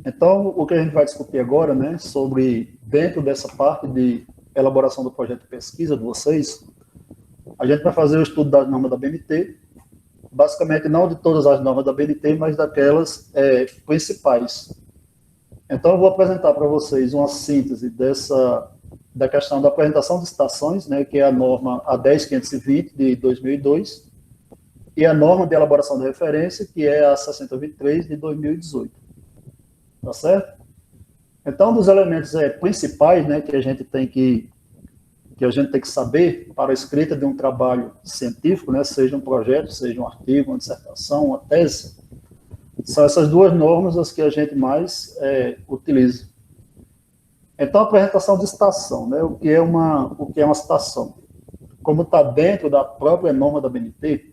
Então, o que a gente vai discutir agora, né, sobre, dentro dessa parte de elaboração do projeto de pesquisa de vocês, a gente vai fazer o estudo da norma da BNT, basicamente não de todas as normas da BNT, mas daquelas principais. Então, eu vou apresentar para vocês uma síntese da questão da apresentação de citações, né, que é a norma A10520 de 2002, e a norma de elaboração de referência, que é a 6023 de 2018. Tá certo? Então, um dos elementos principais, né, que a gente tem que saber para a escrita de um trabalho científico, né, seja um projeto, seja um artigo, uma dissertação, uma tese, são essas duas normas as que a gente mais utiliza. Então, a apresentação de citação, né, o que é uma citação? Como está dentro da própria norma da BNT,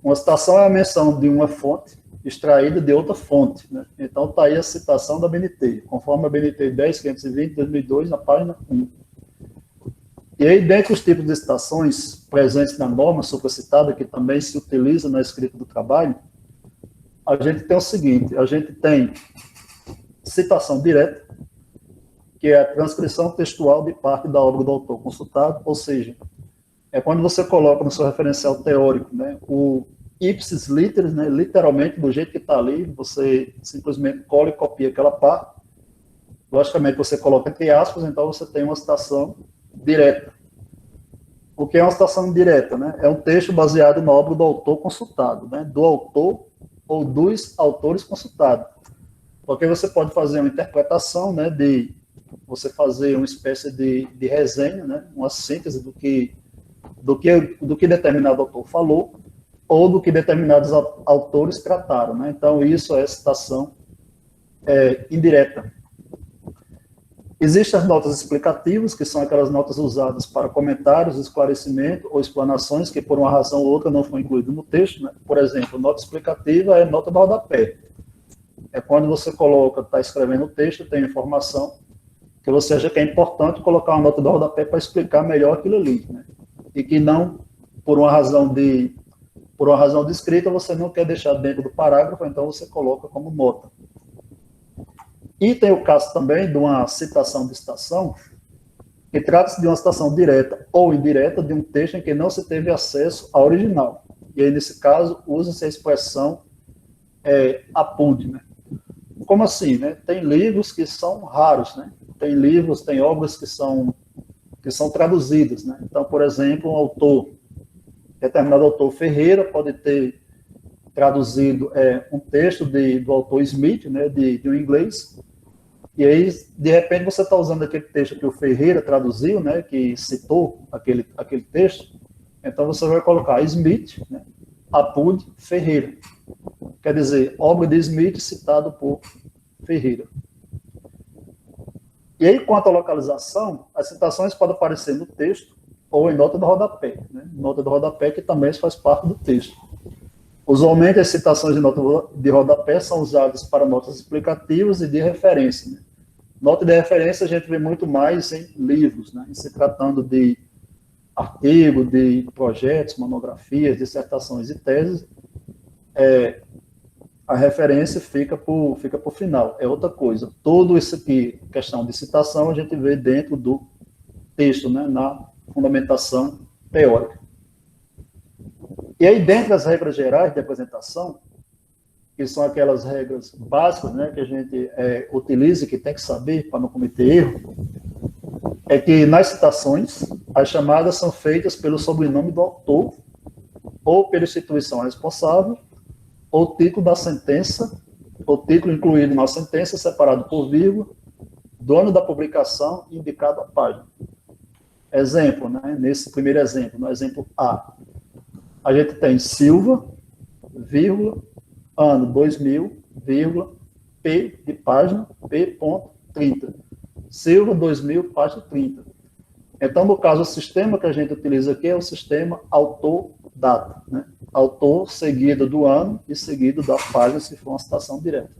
uma citação é a menção de uma fonte extraída de outra fonte, né? Então, está aí a citação da BNT, conforme a BNT 10.520, 2002, na página 1. E aí, dentre os tipos de citações presentes na norma supracitada, que também se utiliza na escrita do trabalho, a gente tem o seguinte: a gente tem citação direta, que é a transcrição textual de parte da obra do autor consultado, ou seja, é quando você coloca no seu referencial teórico, né, o ipsis literis, né, literalmente do jeito que está ali, você simplesmente cola e copia aquela parte. Logicamente, você coloca entre aspas, então você tem uma citação direta. O que é uma citação direta? Né? É um texto baseado na obra do autor consultado, né? Do autor ou dos autores consultados. Porque você pode fazer uma interpretação, né, de você fazer uma espécie de resenha, né, uma síntese do que determinado autor falou, ou do que determinados autores trataram, né? Então, isso é citação indireta. Existem as notas explicativas, que são aquelas notas usadas para comentários, esclarecimento ou explanações que, por uma razão ou outra, não foram incluídas no texto, né? Por exemplo, nota explicativa é nota do rodapé. É quando você coloca, está escrevendo o texto, tem informação, que você acha que é importante colocar uma nota do rodapé para explicar melhor aquilo ali, né? E que não, por uma razão de escrita, você não quer deixar dentro do parágrafo, então você coloca como nota. E tem o caso também de uma citação de citação, que trata-se de uma citação direta ou indireta de um texto em que não se teve acesso ao original. E aí, nesse caso, usa-se a expressão apunte, né? Como assim, né? Tem livros que são raros, né? Tem obras que são traduzidas, né? Então, por exemplo, determinado autor Ferreira pode ter traduzido um texto do autor Smith, né, de um inglês, e aí, de repente, você está usando aquele texto que o Ferreira traduziu, né, que citou aquele texto, então você vai colocar Smith, né, apunte Ferreira. Quer dizer, obra de Smith citado por Ferreira. E aí, quanto à localização, as citações podem aparecer no texto ou em nota do rodapé, né? Nota do rodapé que também faz parte do texto. Usualmente, as citações de nota de rodapé são usadas para notas explicativas e de referência, né? Nota de referência a gente vê muito mais em livros, né? Em se tratando de artigo, de projetos, monografias, dissertações e teses, a referência fica por final, é outra coisa. Tudo isso aqui, questão de citação, a gente vê dentro do texto, né, na fundamentação teórica. E aí, dentre as regras gerais de apresentação, que são aquelas regras básicas, né, que a gente utiliza e que tem que saber para não cometer erro, é que nas citações, as chamadas são feitas pelo sobrenome do autor, ou pela instituição responsável, ou título da sentença, ou título incluído na sentença, separado por vírgula, do ano da publicação e indicado a página. Exemplo, né? Nesse primeiro exemplo, no exemplo A, a gente tem Silva, vírgula, ano 2000, vírgula, P de página, P.30. Silva 2000, página 30. Então, no caso, o sistema que a gente utiliza aqui é o sistema autor-data, né? Autor seguido do ano e seguido da página, se for uma citação direta.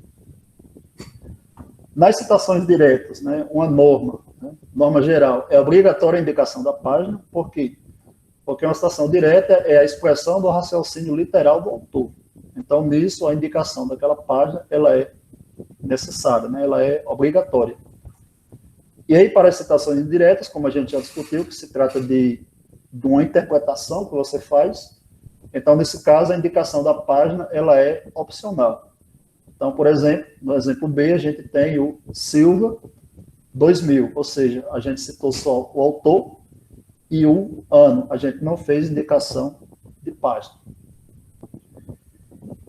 Nas citações diretas, né, uma norma, né, norma geral, é obrigatória a indicação da página. Por quê? Porque uma citação direta é a expressão do raciocínio literal do autor. Então, nisso, a indicação daquela página ela é necessária, né? Ela é obrigatória. E aí, para as citações indiretas, como a gente já discutiu, que se trata de uma interpretação que você faz, então, nesse caso, a indicação da página, ela é opcional. Então, por exemplo, no exemplo B, a gente tem o Silva 2000, ou seja, a gente citou só o autor e o ano, a gente não fez indicação de página.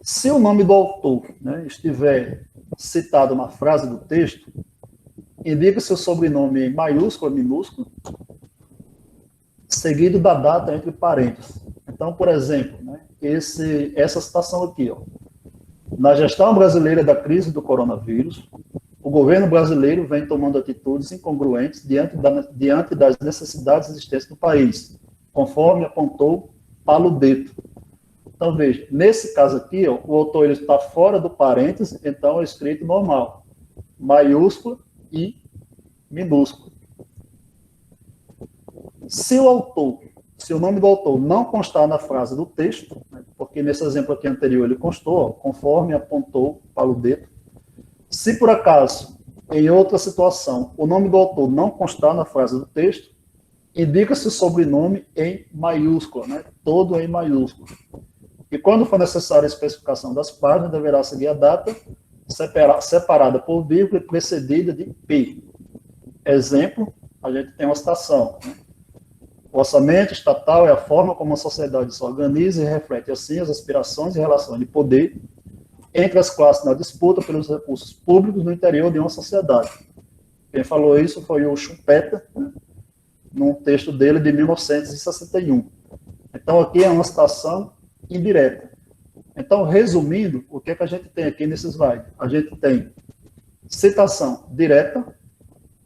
Se o nome do autor, né, estiver citado na frase do texto, indica seu sobrenome em maiúsculo ou minúsculo, seguido da data entre parênteses. Então, por exemplo, né, essa citação aqui, ó, na gestão brasileira da crise do coronavírus, o governo brasileiro vem tomando atitudes incongruentes diante das necessidades existentes no país, conforme apontou Paludeto. Então, veja, nesse caso aqui, ó, o autor ele está fora do parênteses, então é escrito normal, maiúscula e minúscula. Se o nome do autor não constar na frase do texto, né, porque nesse exemplo aqui anterior ele constou, ó, conforme apontou Paludeto, se por acaso, em outra situação, o nome do autor não constar na frase do texto, indica-se o sobrenome em maiúscula, né, todo em maiúscula. E quando for necessária a especificação das páginas, deverá seguir a data separada por vírgula e precedida de P. Exemplo, a gente tem uma citação, né? O orçamento estatal é a forma como a sociedade se organiza e reflete, assim, as aspirações e relações de poder entre as classes na disputa pelos recursos públicos no interior de uma sociedade. Quem falou isso foi o Schumpeter, né, num texto dele de 1961. Então, aqui é uma citação indireta. Então, resumindo, o que é que a gente tem aqui nesse slide? A gente tem citação direta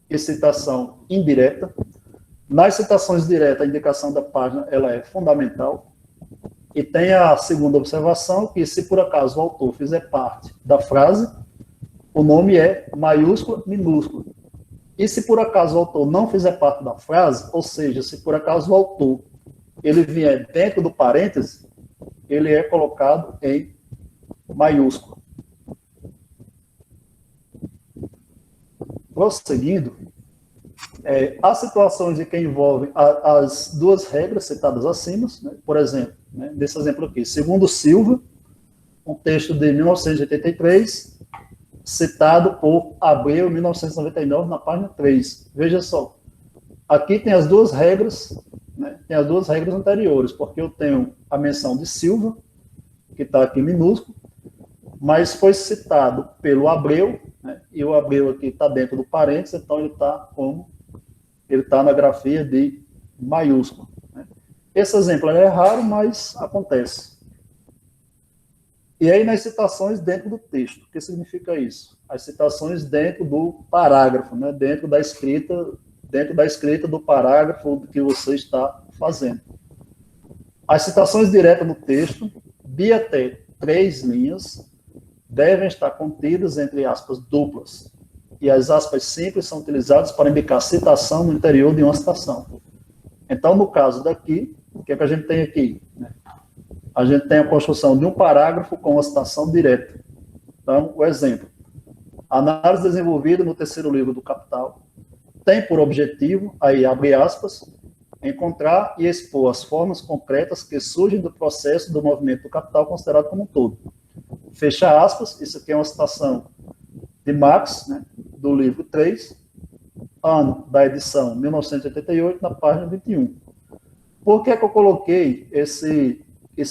e citação indireta. Nas citações diretas, a indicação da página ela é fundamental. E tem a segunda observação, que se por acaso o autor fizer parte da frase, o nome é maiúscula, minúscula. E se por acaso o autor não fizer parte da frase, ou seja, se por acaso o autor ele vier dentro do parêntese, ele é colocado em maiúsculo. Prosseguindo, há situações em que envolvem as duas regras citadas acima, né? Por exemplo, né, nesse exemplo aqui, segundo Silva, um texto de 1983, citado por Abreu, 1999, na página 3. Veja só, aqui tem as duas regras, né, tem as duas regras anteriores, porque eu tenho a menção de Silva, que está aqui minúsculo, mas foi citado pelo Abreu, né, e o Abreu aqui está dentro do parênteses, então ele está na grafia de maiúsculo. Né. Esse exemplo é raro, mas acontece. E aí nas citações dentro do texto, o que significa isso? As citações dentro do parágrafo, né, dentro da escrita do parágrafo que você está fazendo. As citações diretas no texto, de até 3 linhas, devem estar contidas entre aspas duplas. E as aspas simples são utilizadas para indicar citação no interior de uma citação. Então, no caso daqui, o que é que a gente tem aqui? A gente tem a construção de um parágrafo com uma citação direta. Então, o exemplo. A análise desenvolvida no terceiro livro do Capital tem por objetivo, aí abre aspas, encontrar e expor as formas concretas que surgem do processo do movimento do capital considerado como um todo. Fecha aspas, isso aqui é uma citação de Marx, né, do livro 3, ano da edição 1988, na página 21. Por que que eu coloquei esse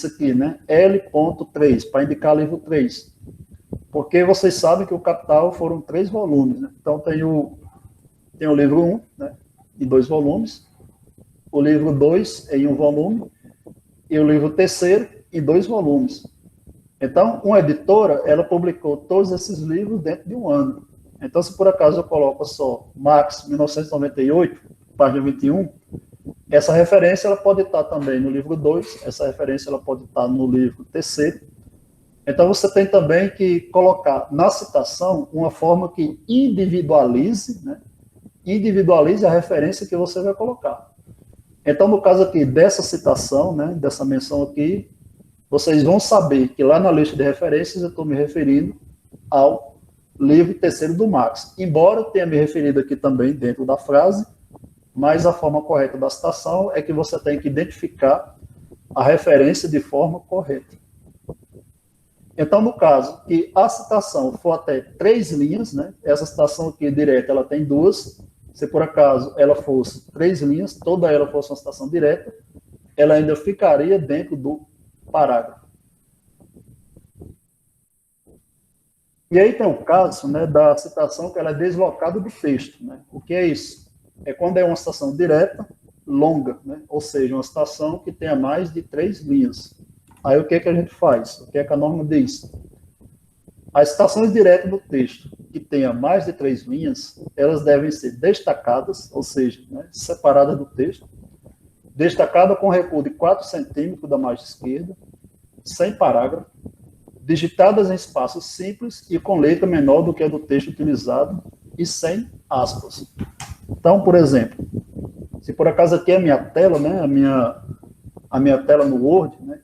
aqui, né, L.3, para indicar livro 3? Porque vocês sabem que o Capital foram 3 volumes, né? Então tem o livro 1, né, em 2 volumes, o livro 2 em 1 volume, e o livro 3º em 2 volumes. Então, uma editora, ela publicou todos esses livros dentro de um ano. Então, se por acaso eu coloco só Marx, 1998, página 21, essa referência ela pode estar também no livro 2, essa referência ela pode estar no livro 3º. Então, você tem também que colocar na citação uma forma que individualize, né? Individualize a referência que você vai colocar. Então, no caso aqui dessa citação, né, dessa menção aqui, vocês vão saber que lá na lista de referências eu estou me referindo ao livro terceiro do Marx. Embora eu tenha me referido aqui também dentro da frase, mas a forma correta da citação é que você tem que identificar a referência de forma correta. Então, no caso que a citação for até 3 linhas, né, essa citação aqui direta ela tem 2, se por acaso ela fosse 3 linhas, toda ela fosse uma citação direta, ela ainda ficaria dentro do parágrafo. E aí tem o caso, né, da citação que ela é deslocada do texto. Né? O que é isso? É quando é uma citação direta, longa, né? Ou seja, uma citação que tenha mais de 3 linhas. Aí o que é que a gente faz? O que é que a norma diz? As citações diretas do texto que tenha mais de 3 linhas, elas devem ser destacadas, ou seja, né, separadas do texto, destacada com recuo de 4 centímetros da margem esquerda, sem parágrafo, digitadas em espaço simples e com letra menor do que a do texto utilizado e sem aspas. Então, por exemplo, se por acaso aqui é a minha tela, né, a minha tela no Word, né,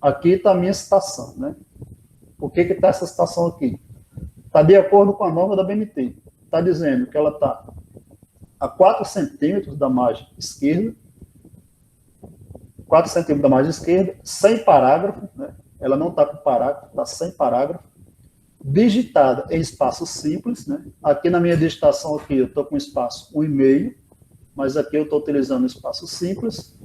aqui está a minha citação. Né? Por que está essa citação aqui? Está de acordo com a norma da BNT. Está dizendo que ela está a 4 centímetros da margem esquerda, 4 centímetros da margem esquerda, sem parágrafo, né? Ela não está com parágrafo, está sem parágrafo, digitada em espaço simples, né? Aqui na minha digitação aqui eu estou com espaço 1,5, mas aqui eu estou utilizando espaço simples,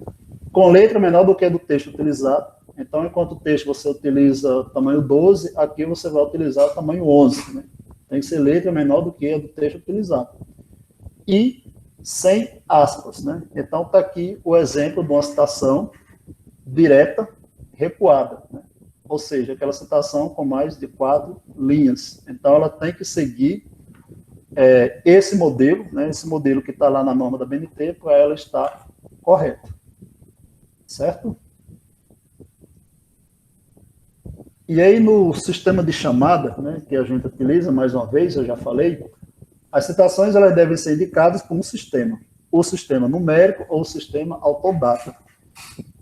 com letra menor do que a do texto utilizado. Então, enquanto o texto você utiliza tamanho 12, aqui você vai utilizar o tamanho 11, né? Tem que ser letra menor do que a do texto utilizado. E sem aspas, né? Então, está aqui o exemplo de uma citação direta recuada, né? Ou seja, aquela citação com mais de 4 linhas. Então, ela tem que seguir esse modelo, né? Esse modelo que está lá na norma da BNT, para ela estar correta. Certo? E aí, no sistema de chamada, né, que a gente utiliza, mais uma vez, eu já falei, as citações elas devem ser indicadas por um sistema, o sistema numérico ou o sistema autodata.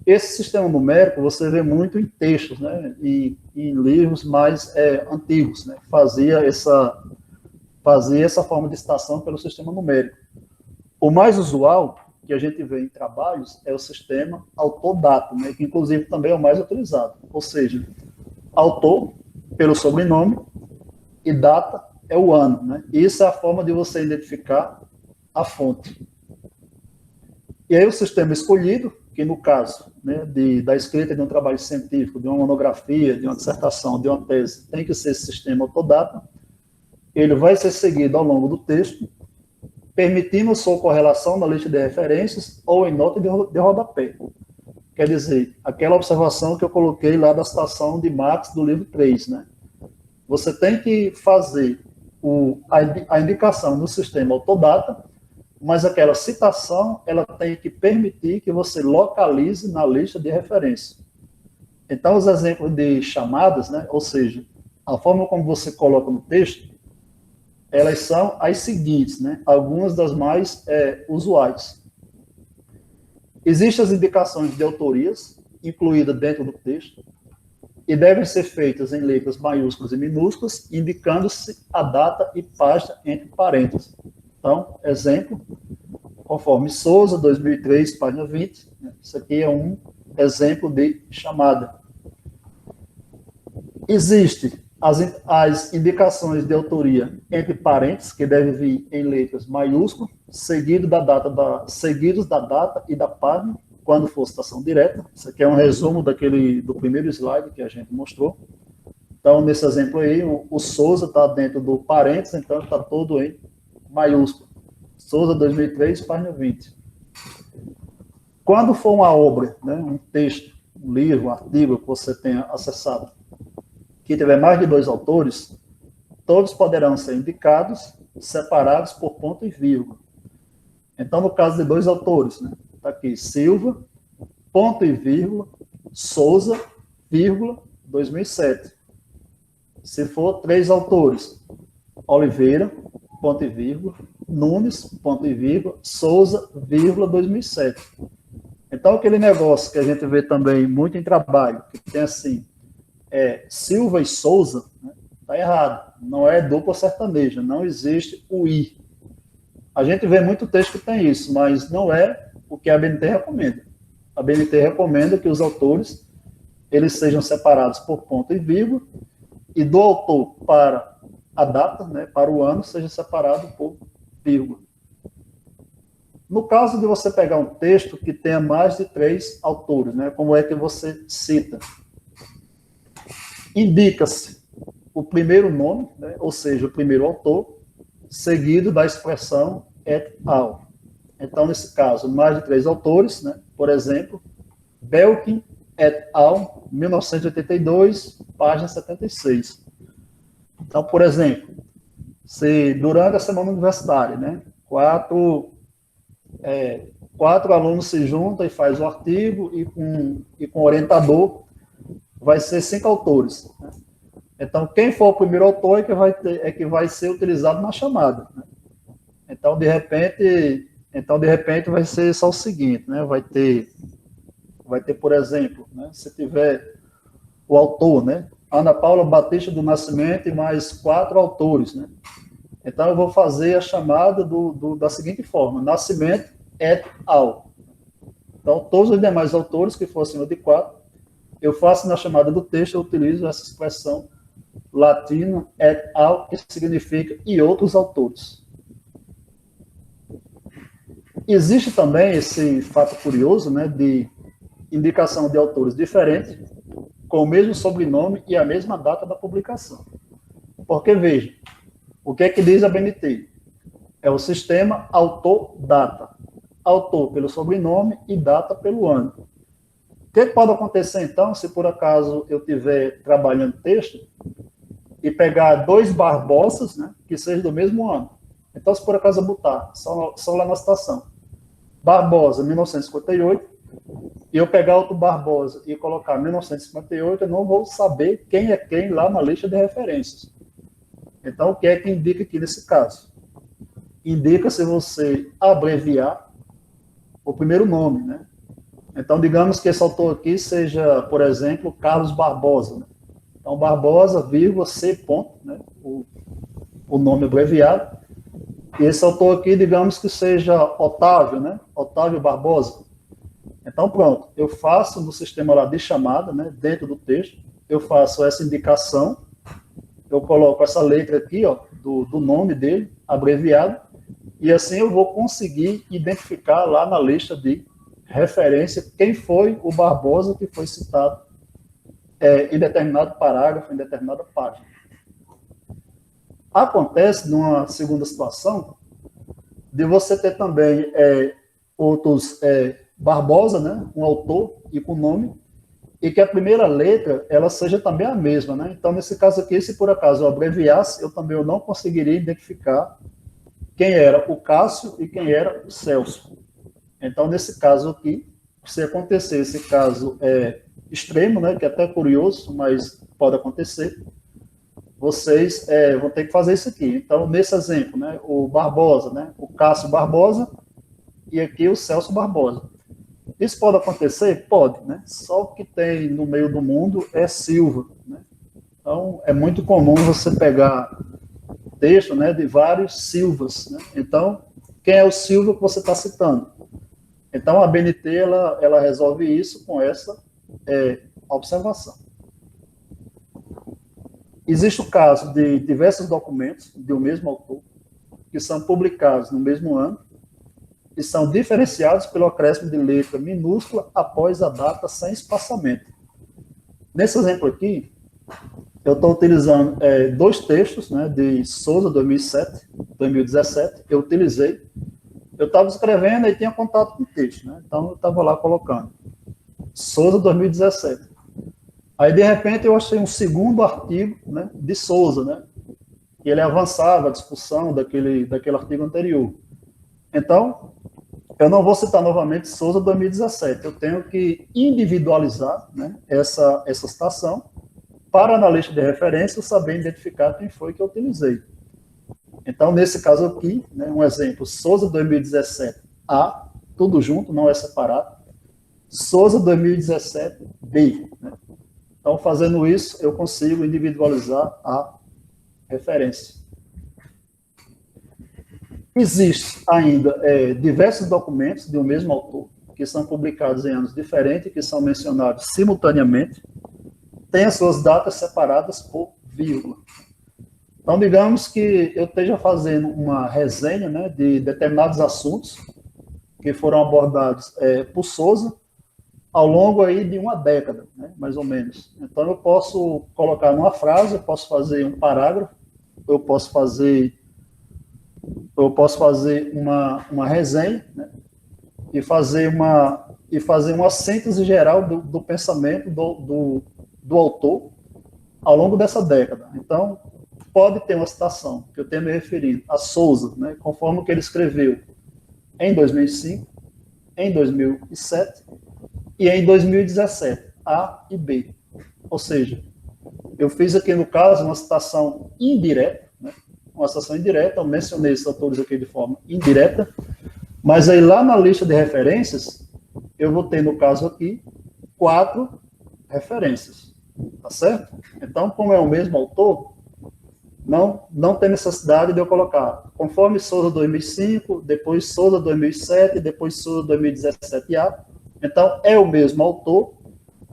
Esse sistema numérico você vê muito em textos, né, em livros mais antigos, né, fazia essa forma de citação pelo sistema numérico. O mais usual que a gente vê em trabalhos é o sistema autodata, né, que inclusive também é o mais utilizado, ou seja, autor pelo sobrenome e data é o ano, né? Isso é a forma de você identificar a fonte. E aí o sistema escolhido, que no caso, né, da escrita de um trabalho científico, de uma monografia, de uma dissertação, de uma tese, tem que ser esse sistema autodata. Ele vai ser seguido ao longo do texto, permitindo sua correlação na lista de referências ou em nota de rodapé. Quer dizer, aquela observação que eu coloquei lá da citação de Marx do livro 3, né? Você tem que fazer a indicação no sistema autodata, mas aquela citação ela tem que permitir que você localize na lista de referência. Então, os exemplos de chamadas, né? Ou seja, a forma como você coloca no texto, elas são as seguintes, né? Algumas das mais usuais. Existem as indicações de autorias, incluídas dentro do texto, e devem ser feitas em letras maiúsculas e minúsculas, indicando-se a data e página entre parênteses. Então, exemplo, conforme Souza, 2003, página 20, né? Isso aqui é um exemplo de chamada. Existem as indicações de autoria entre parênteses, que devem vir em letras maiúsculas, seguidos da data e da página, quando for citação direta. Isso aqui é um resumo do primeiro slide que a gente mostrou. Então, nesse exemplo aí, o Souza está dentro do parênteses, então está todo em maiúsculo. Souza, 2003, página 20. Quando for uma obra, né, um texto, um livro, um artigo que você tenha acessado, que tiver mais de 2 autores, todos poderão ser indicados, separados por ponto e vírgula. Então, no caso de 2 autores, né, está aqui Silva, ponto e vírgula, Souza, vírgula, 2007. Se for 3 autores, Oliveira, ponto e vírgula, Nunes, ponto e vírgula, Souza, vírgula, 2007. Então, aquele negócio que a gente vê também muito em trabalho, que tem assim, Silva e Souza, né, está errado. Não é dupla sertaneja, não existe o I. A gente vê muito texto que tem isso, mas não é o que a BNT recomenda. A BNT recomenda que os autores eles sejam separados por ponto e vírgula, e do autor para a data, né, para o ano, seja separado por vírgula. No caso de você pegar um texto que tenha mais de 3 autores, né, como é que você cita? Indica-se o primeiro nome, né, ou seja, o primeiro autor, seguido da expressão et al. Então, nesse caso, mais de 3 autores, né, por exemplo, Belkin et al., 1982, página 76. Então, por exemplo, se durante a semana universitária, né, quatro alunos se juntam e faz o artigo, e com o orientador vai ser 5 autores. Né? Então, quem for o primeiro autor é que vai ser utilizado na chamada. Né? Então, de repente, vai ser só o seguinte, né? Vai ter, por exemplo, né, se tiver o autor, né, Ana Paula Batista do Nascimento e mais 4 autores, né? Então, eu vou fazer a chamada da seguinte forma: Nascimento et al. Então, todos os demais autores que for acima de 4, eu faço na chamada do texto, eu utilizo essa expressão latina et al, que significa e outros autores. Existe também esse fato curioso, né, de indicação de autores diferentes, com o mesmo sobrenome e a mesma data da publicação. Porque, veja, o que é que diz a BNT? É o sistema autor-data. Autor pelo sobrenome e data pelo ano. O que pode acontecer, então, se por acaso eu estiver trabalhando texto e pegar 2 Barbosas, né, que sejam do mesmo ano? Então, se por acaso eu botar, só lá na citação, Barbosa, 1958, e eu pegar outro Barbosa e colocar 1958, eu não vou saber quem é quem lá na lista de referências. Então, o que é que indica aqui nesse caso? Indica se você abreviar o primeiro nome, né? Então, digamos que esse autor aqui seja, por exemplo, Carlos Barbosa. Né? Então, Barbosa, vírgula, C, ponto, né? O nome abreviado. E esse autor aqui, digamos que seja Otávio, né? Otávio Barbosa. Então, pronto, eu faço no sistema lá de chamada, né? Dentro do texto, eu faço essa indicação, eu coloco essa letra aqui, ó, do nome dele, abreviado, e assim eu vou conseguir identificar lá na lista de referência quem foi o Barbosa que foi citado em determinado parágrafo, em determinada página. Acontece, numa segunda situação, de você ter também outros Barbosa, né, um autor e com nome, e que a primeira letra ela seja também a mesma. Né? Então, nesse caso aqui, se por acaso eu abreviasse, eu também não conseguiria identificar quem era o Cássio e quem era o Celso. Então, nesse caso aqui, se acontecer esse caso extremo, né, que é até curioso, mas pode acontecer, vocês vão ter que fazer isso aqui. Então, nesse exemplo, né, o Barbosa, né, o Cássio Barbosa, e aqui o Celso Barbosa. Isso pode acontecer? Pode, né? Só o que tem no meio do mundo é Silva. Né? Então, é muito comum você pegar texto, né, de vários Silvas. Né? Então, quem é o Silva que você está citando? Então, a BNT ela resolve isso com essa observação. Existe o caso de diversos documentos de um mesmo autor que são publicados no mesmo ano e são diferenciados pelo acréscimo de letra minúscula após a data sem espaçamento. Nesse exemplo aqui, eu estou utilizando 2 textos, né, de Souza, 2017, eu utilizei. Eu estava escrevendo e tinha contato com o texto, né? Então eu estava lá colocando Souza 2017. Aí de repente eu achei um segundo artigo, né, de Souza, né? E ele avançava a discussão daquele artigo anterior. Então eu não vou citar novamente Souza 2017. Eu tenho que individualizar, né, essa citação para na lista de referência eu saber identificar quem foi que eu utilizei. Então, nesse caso aqui, né, um exemplo, Souza 2017 A, tudo junto, não é separado. Souza 2017 B. Né? Então, fazendo isso, eu consigo individualizar a referência. Existem ainda diversos documentos de um mesmo autor, que são publicados em anos diferentes, que são mencionados simultaneamente, têm as suas datas separadas por vírgula. Então, digamos que eu esteja fazendo uma resenha, né, de determinados assuntos que foram abordados por Souza ao longo aí de uma década, né, mais ou menos. Então, eu posso colocar numa frase, eu posso fazer um parágrafo, eu posso fazer uma resenha, né, e fazer uma síntese geral do pensamento do autor ao longo dessa década. Então, pode ter uma citação, que eu tenho me referindo a Souza, né, conforme o que ele escreveu em 2005, em 2007 e em 2017, A e B. Ou seja, eu fiz aqui, no caso, uma citação indireta, né, uma citação indireta, eu mencionei esses autores aqui de forma indireta, mas aí lá na lista de referências, eu vou ter, no caso aqui, 4 referências, tá certo? Então, como é o mesmo autor, não tem necessidade de eu colocar conforme Souza 2005, depois Souza 2007, depois Souza 2017A. Então, é o mesmo autor.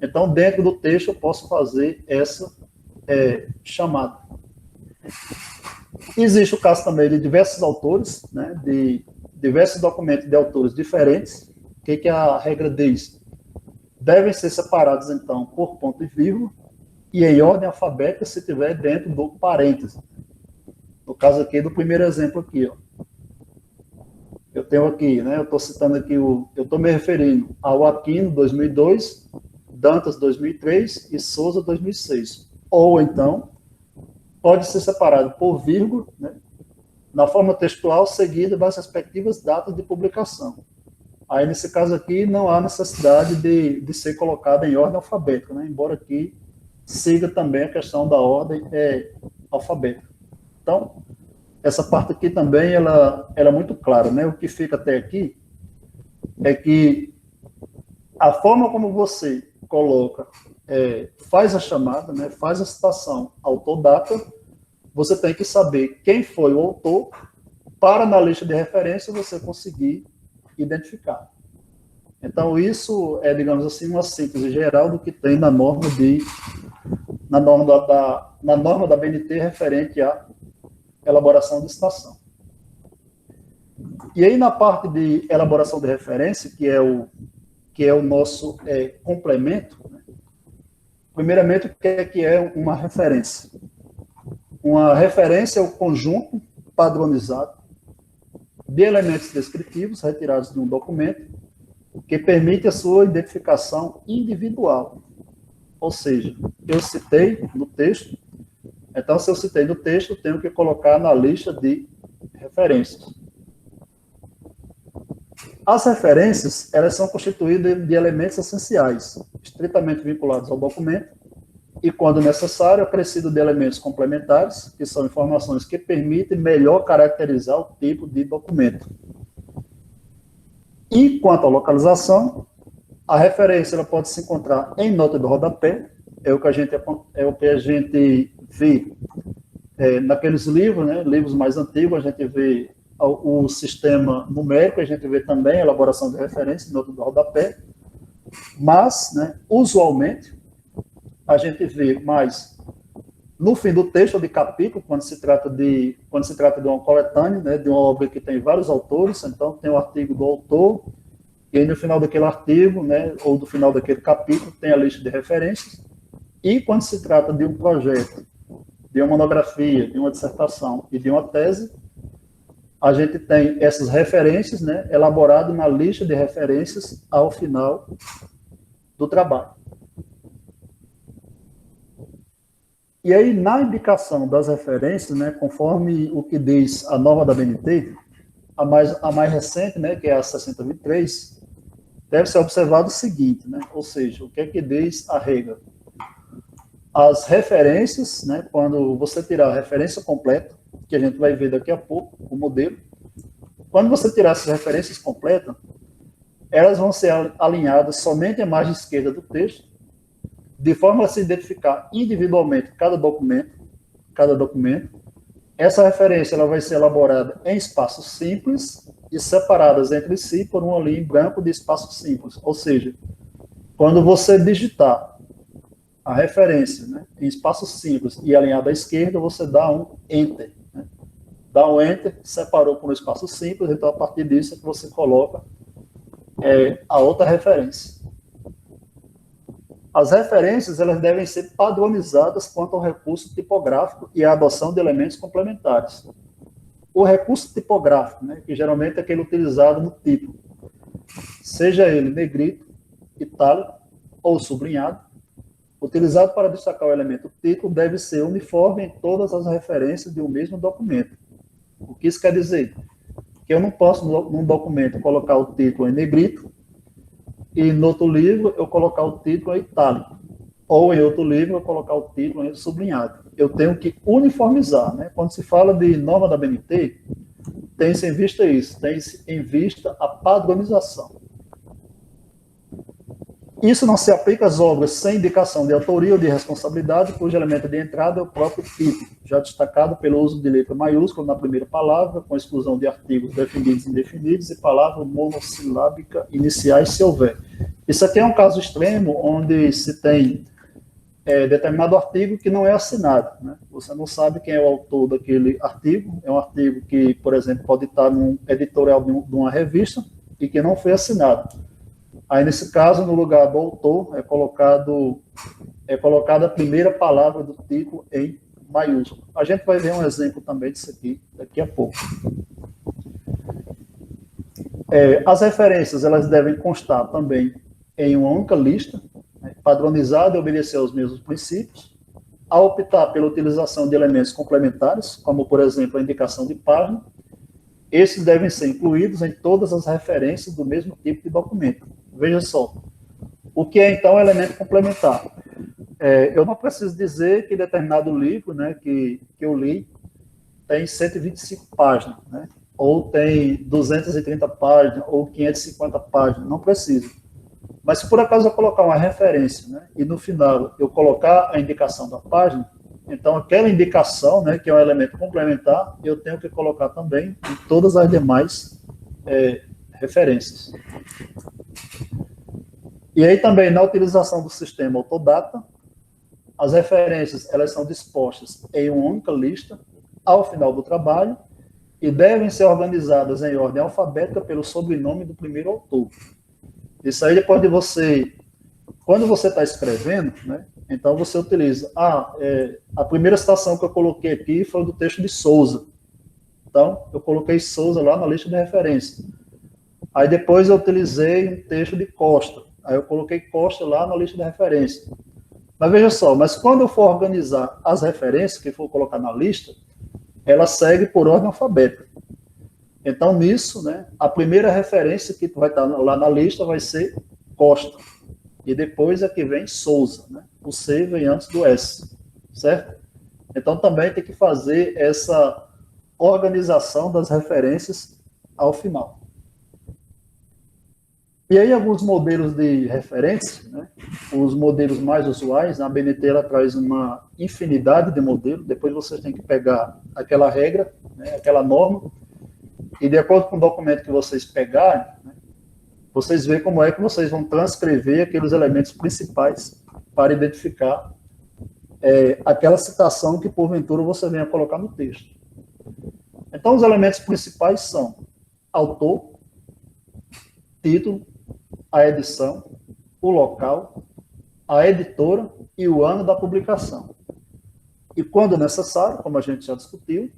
Então, dentro do texto, eu posso fazer essa chamada. Existe o caso também de diversos autores, né, de diversos documentos de autores diferentes. O que a regra diz? Devem ser separados, então, por ponto e vírgula, e em ordem alfabética se tiver dentro do parêntese. No caso aqui, do primeiro exemplo aqui, ó. Eu tenho aqui, né, eu estou citando aqui, eu estou me referindo ao Aquino, 2002, Dantas, 2003 e Souza, 2006. Ou, então, pode ser separado por vírgula, né, na forma textual seguida das respectivas datas de publicação. Aí, nesse caso aqui, não há necessidade de ser colocado em ordem alfabética, né, embora aqui siga também a questão da ordem alfabética. Então, essa parte aqui também, ela é muito clara, né? O que fica até aqui é que a forma como você coloca, faz a chamada, né? Faz a citação autor-data, você tem que saber quem foi o autor para, na lista de referência, você conseguir identificar. Então, isso é, digamos assim, uma síntese geral do que tem na norma da BNT referente à elaboração de citação. E aí, na parte de elaboração de referência, que é o nosso complemento, né? Primeiramente, o que é uma referência? Uma referência é o conjunto padronizado de elementos descritivos retirados de um documento que permite a sua identificação individual. Ou seja, eu citei no texto, então, se eu citei no texto, eu tenho que colocar na lista de referências. As referências, elas são constituídas de elementos essenciais, estritamente vinculados ao documento, e, quando necessário, acrescido de elementos complementares, que são informações que permitem melhor caracterizar o tipo de documento. E, quanto à localização, a referência ela pode se encontrar em nota do rodapé, é o que a gente vê naqueles livros, né, livros mais antigos, a gente vê o sistema numérico, a gente vê também a elaboração de referência em nota do rodapé, mas, né, usualmente, a gente vê mais no fim do texto ou de capítulo, quando se trata de uma coletânea, né, de uma obra que tem vários autores, então tem o artigo do autor, e aí no final daquele artigo, né, ou do final daquele capítulo, tem a lista de referências. E quando se trata de um projeto, de uma monografia, de uma dissertação e de uma tese, a gente tem essas referências, né, elaboradas na lista de referências ao final do trabalho. E aí, na indicação das referências, né, conforme o que diz a norma da BNT, a mais recente, né, que é a 6023, deve ser observado o seguinte, né, ou seja, o que é que diz a regra? As referências, né, quando você tirar a referência completa, que a gente vai ver daqui a pouco, o modelo, quando você tirar essas referências completas, elas vão ser alinhadas somente à margem esquerda do texto, de forma a se identificar individualmente cada documento, Essa referência ela vai ser elaborada em espaços simples e separadas entre si por uma linha em branco de espaço simples. Ou seja, quando você digitar a referência, né, em espaço simples e alinhado à esquerda, você dá um Enter. Né? Dá um Enter, separou por um espaço simples, então a partir disso é que você coloca a outra referência. As referências elas devem ser padronizadas quanto ao recurso tipográfico e à adoção de elementos complementares. O recurso tipográfico, né, que geralmente é aquele utilizado no título, seja ele negrito, itálico ou sublinhado, utilizado para destacar o elemento título, deve ser uniforme em todas as referências de um mesmo documento. O que isso quer dizer? Que eu não posso, num documento, colocar o título em negrito e, no outro livro, eu colocar o título em itálico. Ou, em outro livro, eu colocar o título em sublinhado. Eu tenho que uniformizar. Né? Quando se fala de norma da BNT, tem-se em vista isso, tem-se em vista a padronização. Isso não se aplica às obras sem indicação de autoria ou de responsabilidade, cujo elemento de entrada é o próprio título, já destacado pelo uso de letra maiúscula na primeira palavra, com exclusão de artigos definidos e indefinidos, e palavras monossilábicas iniciais, se houver. Isso aqui é um caso extremo, onde se tem determinado artigo que não é assinado. Né? Você não sabe quem é o autor daquele artigo, é um artigo que, por exemplo, pode estar num editorial de uma revista e que não foi assinado. Aí, nesse caso, no lugar do autor, é colocada a primeira palavra do título em maiúsculo. A gente vai ver um exemplo também disso aqui daqui a pouco. As referências elas devem constar também em uma única lista, né, padronizada e obedecer aos mesmos princípios. Ao optar pela utilização de elementos complementares, como, por exemplo, a indicação de página, esses devem ser incluídos em todas as referências do mesmo tipo de documento. Veja só, o que é então elemento complementar? Eu não preciso dizer que determinado livro, né, que eu li tem 125 páginas, né, ou tem 230 páginas, ou 550 páginas, não preciso. Mas se por acaso eu colocar uma referência, né, e no final eu colocar a indicação da página, então aquela indicação, né, que é um elemento complementar, eu tenho que colocar também em todas as demais referências. E aí também, na utilização do sistema Autodata, as referências elas são dispostas em uma única lista ao final do trabalho e devem ser organizadas em ordem alfabética pelo sobrenome do primeiro autor. Isso aí depois de você, quando você está escrevendo, né, então você utiliza, a primeira citação que eu coloquei aqui foi do texto de Souza. Então, eu coloquei Souza lá na lista de referência. Aí depois eu utilizei um texto de Costa. Aí eu coloquei Costa lá na lista de referência. Mas veja só, mas quando eu for organizar as referências que for colocar na lista, ela segue por ordem alfabética. Então, nisso, né, a primeira referência que vai estar lá na lista vai ser Costa. E depois é que vem Souza. Né? O C vem antes do S. Certo? Então, também tem que fazer essa organização das referências ao final. E aí, alguns modelos de referência, né? Os modelos mais usuais, a BNT ela traz uma infinidade de modelos, depois vocês têm que pegar aquela regra, né? Aquela norma, e de acordo com o documento que vocês pegarem, né? Vocês veem como é que vocês vão transcrever aqueles elementos principais para identificar aquela citação que, porventura, você venha colocar no texto. Então, os elementos principais são autor, título, a edição, o local, a editora e o ano da publicação. E, quando necessário, como a gente já discutiu,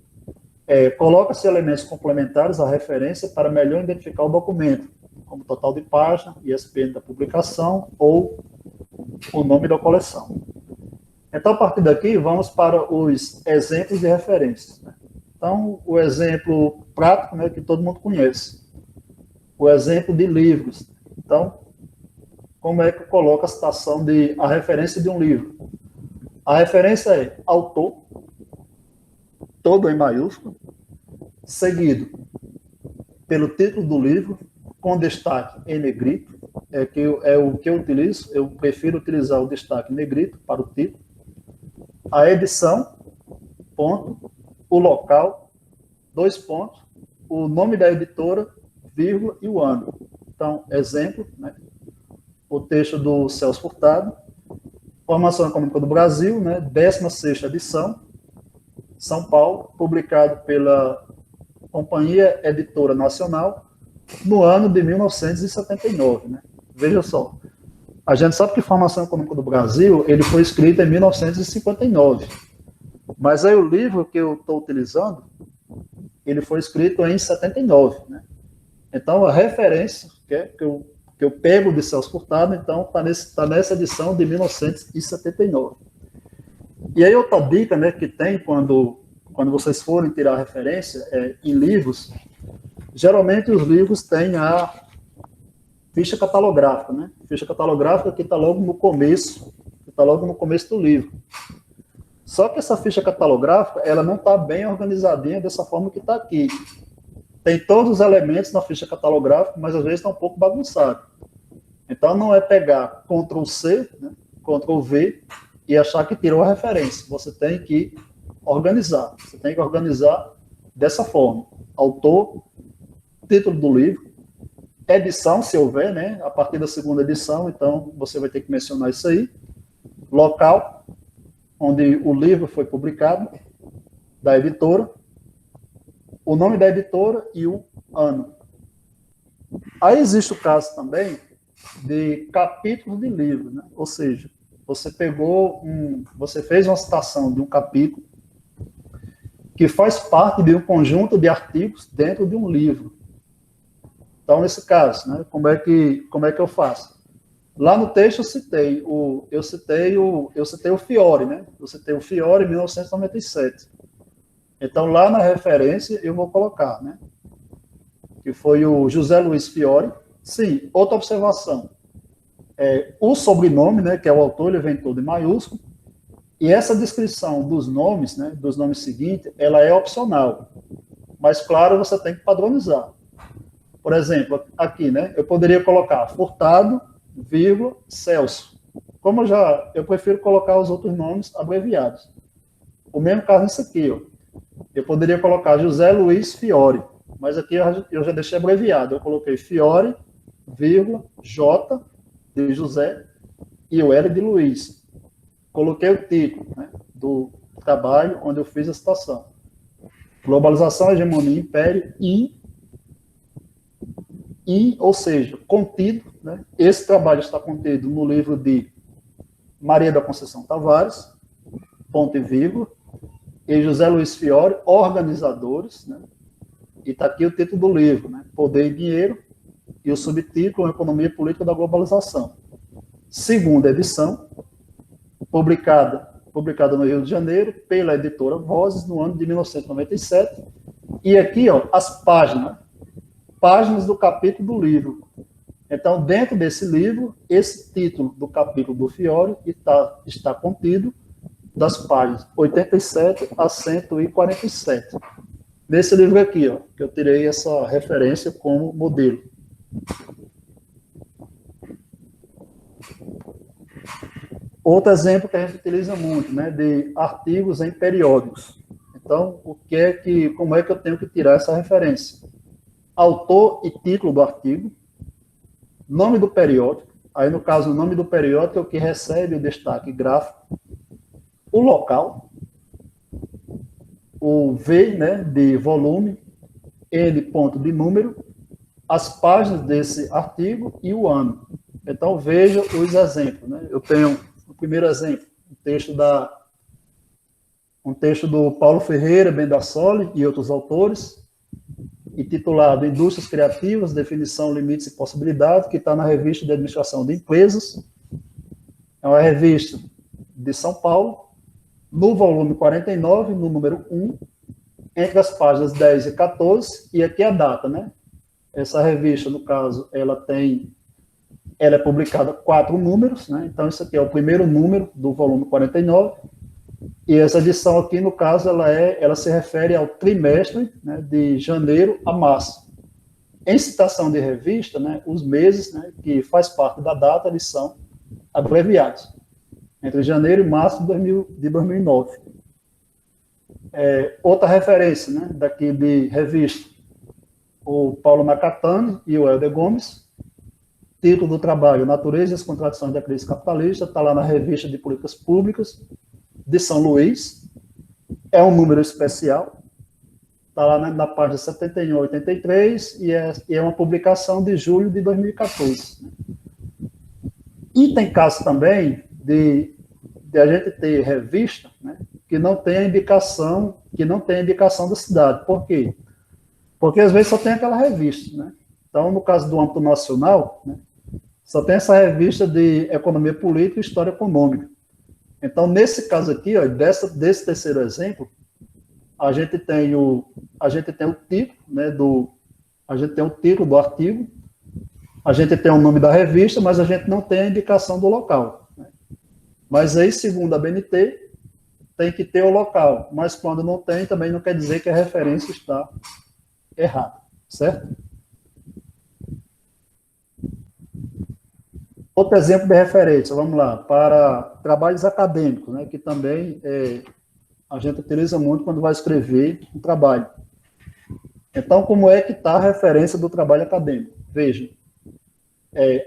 coloca-se elementos complementares à referência para melhor identificar o documento, como total de página, ISBN da publicação ou o nome da coleção. Então, a partir daqui, vamos para os exemplos de referências. Né? Então, o exemplo prático, né, que todo mundo conhece. O exemplo de livros. Então, como é que coloca a citação a referência de um livro? A referência é autor, todo em maiúsculo, seguido pelo título do livro, com destaque em negrito, é o que eu utilizo, eu prefiro utilizar o destaque em negrito para o título. A edição, ponto, o local, 2 pontos, o nome da editora, vírgula, e o ano. Então, exemplo, né? O texto do Celso Furtado, Formação Econômica do Brasil, né? 16ª edição, São Paulo, publicado pela Companhia Editora Nacional, no ano de 1979. Né? Veja só, a gente sabe que Formação Econômica do Brasil ele foi escrito em 1959, mas aí o livro que eu estou utilizando, ele foi escrito em 79. Né? Então, a referência que eu pego de Celso Furtado, então, está nessa edição de 1979. E aí outra dica, né, que tem quando vocês forem tirar referência em livros, geralmente os livros têm a ficha catalográfica, né? Ficha catalográfica que está logo no começo, do livro. Só que essa ficha catalográfica, ela não está bem organizadinha dessa forma que está aqui. Tem todos os elementos na ficha catalográfica, mas às vezes está um pouco bagunçado. Então não é pegar Ctrl+C, né, Ctrl+V e achar que tirou a referência. Você tem que organizar. Você tem que organizar dessa forma. Autor, título do livro, edição, se houver, né? A partir da segunda edição, então você vai ter que mencionar isso aí. Local, onde o livro foi publicado, da editora, o nome da editora e o ano. Aí existe o caso também de capítulos de livro, né? Ou seja, você fez uma citação de um capítulo que faz parte de um conjunto de artigos dentro de um livro. Então, nesse caso, né, como é que eu faço? Lá no texto eu citei o Fiore, né? Eu citei o Fiore em 1997. Então, lá na referência, eu vou colocar, né? Que foi o José Luiz Fiore. Sim, outra observação. O sobrenome, né, que é o autor, ele vem todo em maiúsculo. E essa descrição dos nomes, né, dos nomes seguintes, ela é opcional. Mas, claro, você tem que padronizar. Por exemplo, aqui, né, eu poderia colocar Furtado, vírgula, Celso. Como eu prefiro colocar os outros nomes abreviados. O mesmo caso nisso aqui, ó. Eu poderia colocar José Luiz Fiore, mas aqui eu já deixei abreviado. Eu coloquei Fiore, vírgula, J de José e o L de Luiz. Coloquei o título, né, do trabalho onde eu fiz a citação. Globalização, Hegemonia, Império ou seja, contido, né, esse trabalho está contido no livro de Maria da Conceição Tavares, ponto e vírgula, e José Luiz Fiore, organizadores, né, e está aqui o título do livro, né, Poder e Dinheiro, e o subtítulo, Economia Política da Globalização. Segunda edição, publicada no Rio de Janeiro, pela editora Vozes, no ano de 1997. E aqui, ó, as páginas do capítulo do livro. Então, dentro desse livro, esse título do capítulo do Fiore está contido das páginas 87 a 147. Nesse livro aqui, ó, que eu tirei essa referência como modelo. Outro exemplo que a gente utiliza muito, né, de artigos em periódicos. Então, como é que eu tenho que tirar essa referência? Autor e título do artigo, nome do periódico, aí no caso o nome do periódico é o que recebe o destaque gráfico, o local, o V, né, de volume, N ponto de número, as páginas desse artigo e o ano. Então veja os exemplos, né? Eu tenho o primeiro exemplo, um texto do Paulo Ferreira Bendassoli e outros autores, intitulado Indústrias Criativas, Definição, Limites e Possibilidades, que está na Revista de Administração de Empresas. É uma revista de São Paulo, no volume 49, no número 1, entre as páginas 10 e 14, e aqui a data, né? Essa revista, no caso, ela é publicada 4 números, né? Então, isso aqui é o primeiro número do volume 49, e essa edição aqui, no caso, ela se refere ao trimestre, né, de janeiro a março. Em citação de revista, né, os meses, né, que faz parte da data, eles são abreviados. Entre janeiro e março de 2009. Outra referência, né, daqui de revista, o Paulo Nakatani e o Helder Gomes. Título do trabalho, Natureza e as Contradições da Crise Capitalista, está lá na Revista de Políticas Públicas de São Luís. É um número especial, está lá na página 71 a 83, e é uma publicação de julho de 2014. E tem caso também de a gente ter revista, né, que não tem a indicação da cidade. Por quê? Porque às vezes só tem aquela revista, né? Então, no caso do âmbito nacional, né, só tem essa revista de Economia Política e História Econômica. Então, nesse caso aqui, ó, desse terceiro exemplo, a gente tem o título, né, a gente tem o título do artigo, a gente tem o nome da revista, mas a gente não tem a indicação do local, né? Mas aí, segundo a BNT, tem que ter o local, mas quando não tem, também não quer dizer que a referência está errada, certo? Outro exemplo de referência, vamos lá, para trabalhos acadêmicos, né, que também a gente utiliza muito quando vai escrever um trabalho. Então, como é que está a referência do trabalho acadêmico? Veja,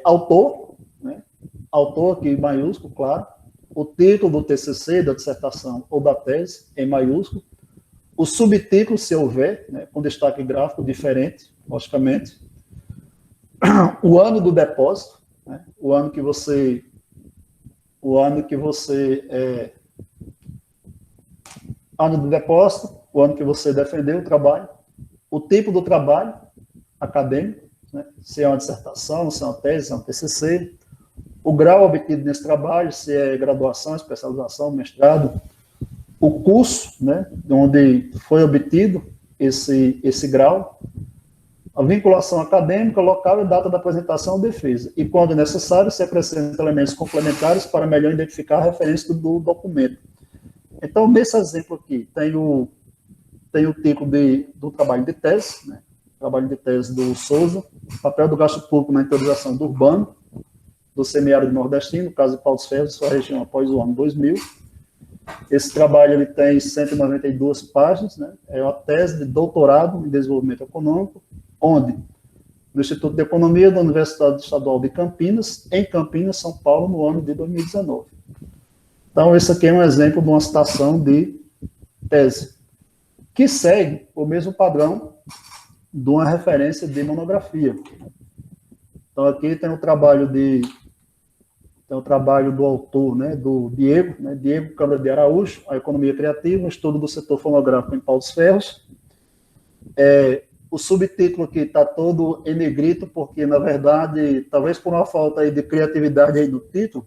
autor, né, autor aqui em maiúsculo, claro, o título do TCC, da dissertação ou da tese, em maiúsculo, o subtítulo, se houver, né, com destaque gráfico diferente, logicamente, o ano do depósito, né, o ano que você ano do depósito, o ano que você defendeu o trabalho, o tipo do trabalho acadêmico, né, se é uma dissertação, se é uma tese, se é um TCC, o grau obtido nesse trabalho, se é graduação, especialização, mestrado, o curso, né, onde foi obtido esse grau, a vinculação acadêmica, local e data da apresentação ou defesa. E, quando necessário, se acrescenta elementos complementares para melhor identificar a referência do documento. Então, nesse exemplo aqui, tem o título do trabalho de tese, né? Trabalho de tese do Souza, papel do gasto público na interiorização do urbano, do semiárido nordestino, no caso de Pau dos Ferros, sua região após o ano 2000. Esse trabalho ele tem 192 páginas, né? É uma tese de doutorado em desenvolvimento econômico, onde? No Instituto de Economia da Universidade Estadual de Campinas, em Campinas, São Paulo, no ano de 2019. Então, esse aqui é um exemplo de uma citação de tese, que segue o mesmo padrão de uma referência de monografia. Então, aqui tem o trabalho do autor, né, do Diego, né, Diego Câmara de Araújo, A Economia Criativa, um estudo do setor fonográfico em Pau dos Ferros. O subtítulo aqui está todo em negrito, porque, na verdade, talvez por uma falta aí de criatividade aí no título,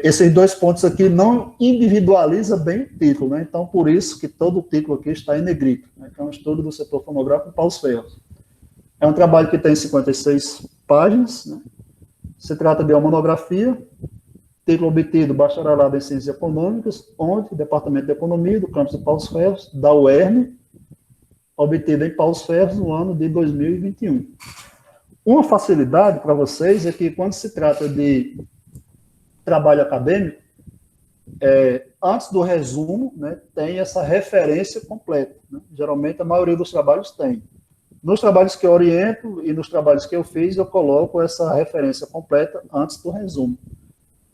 esses dois pontos aqui não individualiza bem o título, né? Então, por isso que todo o título aqui está em negrito, né? Que é um estudo do setor fonográfico em Pau dos Ferros. É um trabalho que tem 56 páginas, né? Se trata de uma monografia, título obtido, bacharelado em Ciências Econômicas, onde? Departamento de Economia, do campus de Pau dos Ferros, da UERN, obtida em Pau dos Ferros no ano de 2021. Uma facilidade para vocês é que, quando se trata de trabalho acadêmico, antes do resumo, né, tem essa referência completa, né? Geralmente, a maioria dos trabalhos tem. Nos trabalhos que eu oriento e nos trabalhos que eu fiz, eu coloco essa referência completa antes do resumo.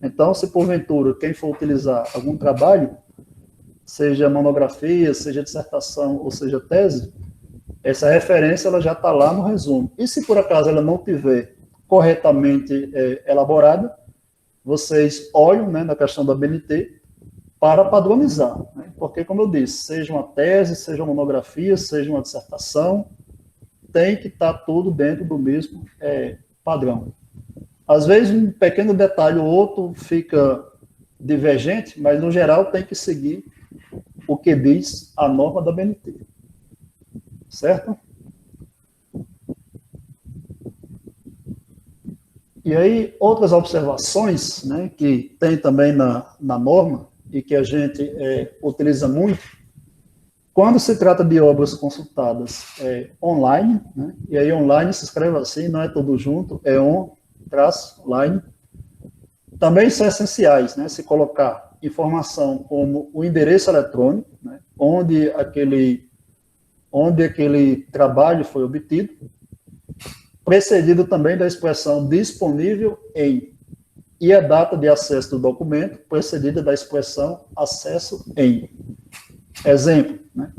Então, se porventura quem for utilizar algum trabalho, seja monografia, seja dissertação ou seja tese, essa referência ela já está lá no resumo. E se por acaso ela não tiver corretamente elaborada, vocês olham, né, na questão da BNT para padronizar, né? Porque, como eu disse, seja uma tese, seja uma monografia, seja uma dissertação, tem que estar tudo dentro do mesmo padrão. Às vezes, um pequeno detalhe ou outro fica divergente, mas, no geral, tem que seguir o que diz a norma da BNT. Certo? E aí, outras observações, né, que tem também na norma e que a gente utiliza muito, quando se trata de obras consultadas online, né, e aí online se escreve assim, não é tudo junto, é on-line, também são essenciais, né, se colocar informação como o endereço eletrônico, né, onde aquele trabalho foi obtido, precedido também da expressão disponível em, e a data de acesso do documento, precedida da expressão acesso em. Exemplo, né?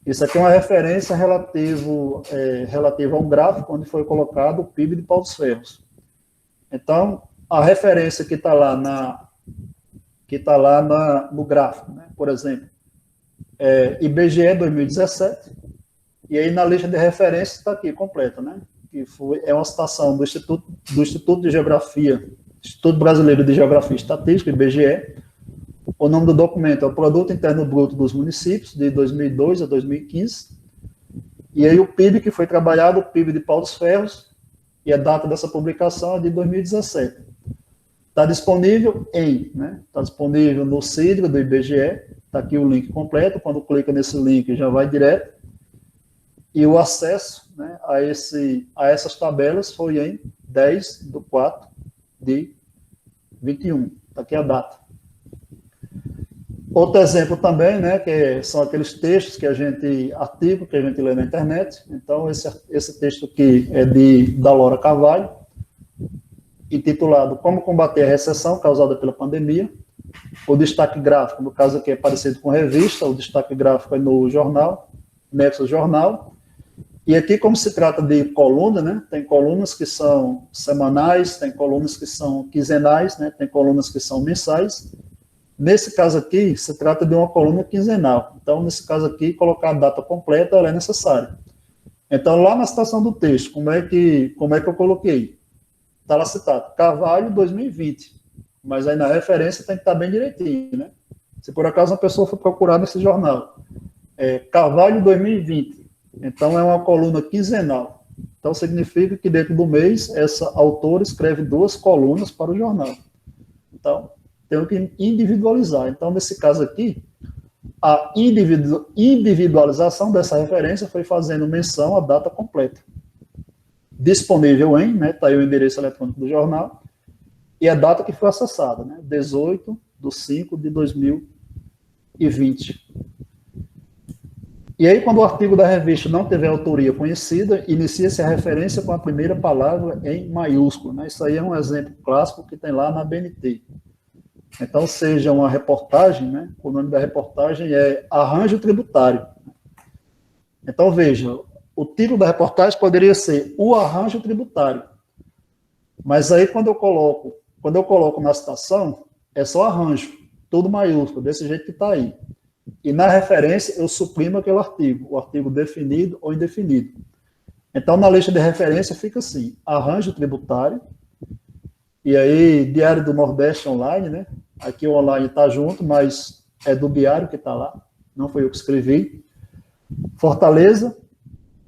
Isso aqui é uma referência relativa a um gráfico onde foi colocado o PIB de Pau dos Ferros. Então, a referência que está lá, no gráfico, né? Por exemplo, IBGE 2017, e aí na lista de referências está aqui, completa, né? Que é uma citação do Instituto de Geografia, Instituto Brasileiro de Geografia e Estatística, IBGE. O nome do documento é o Produto Interno Bruto dos Municípios, de 2002 a 2015. E aí o PIB que foi trabalhado, o PIB de Pau dos Ferros, e a data dessa publicação é de 2017. Está disponível né? Está disponível no CIDRA do IBGE, está aqui o link completo, quando clica nesse link já vai direto. E o acesso, né, a essas tabelas foi em 10/4/21. Está aqui a data. Outro exemplo também, né, que são aqueles textos artigo que a gente lê na internet. Então, esse texto aqui é da Laura Carvalho, intitulado Como Combater a Recessão Causada pela Pandemia. O destaque gráfico, no caso aqui, é parecido com revista, o destaque gráfico é no jornal, Nexo Jornal. E aqui, como se trata de coluna, né, tem colunas que são semanais, tem colunas que são quinzenais, né, tem colunas que são mensais. Nesse caso aqui, se trata de uma coluna quinzenal. Então, nesse caso aqui, colocar a data completa ela é necessária. Então, lá na citação do texto, como é que eu coloquei? Está lá citado, Carvalho 2020. Mas aí na referência tem que estar bem direitinho, né? Se por acaso uma pessoa for procurar nesse jornal, Carvalho 2020. Então, é uma coluna quinzenal. Então, significa que dentro do mês, essa autora escreve 2 colunas para o jornal. Então, tenho que individualizar. Então, nesse caso aqui, a individualização dessa referência foi fazendo menção à data completa. Disponível em, né, está aí o endereço eletrônico do jornal, e a data que foi acessada, né, 18/5/2020. E aí, quando o artigo da revista não tiver autoria conhecida, inicia-se a referência com a primeira palavra em maiúsculo, né? Isso aí é um exemplo clássico que tem lá na BNT. Então, seja uma reportagem, né? O nome da reportagem é Arranjo Tributário. Então, veja, o título da reportagem poderia ser O Arranjo Tributário. Mas aí, quando eu coloco na citação, é só arranjo, tudo maiúsculo, desse jeito que está aí. E na referência, eu suprimo aquele artigo, o artigo definido ou indefinido. Então, na lista de referência, fica assim, arranjo tributário, e aí, Diário do Nordeste online, né? Aqui o online está junto, mas é do diário que está lá, não foi eu que escrevi. Fortaleza,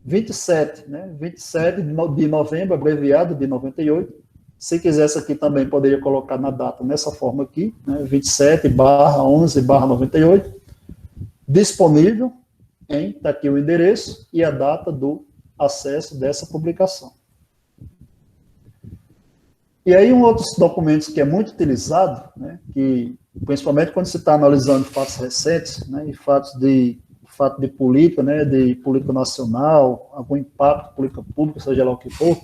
27, né? 27 de novembro, abreviado, de 98. Se quisesse aqui também, poderia colocar na data, nessa forma aqui, né? 27/11/98. Disponível está aqui o endereço e a data do acesso dessa publicação. E aí, outros documentos que é muito utilizado, né, que, principalmente quando se está analisando fatos recentes, né, e fato de política, né, de política nacional, algum impacto de política pública, seja lá o que for,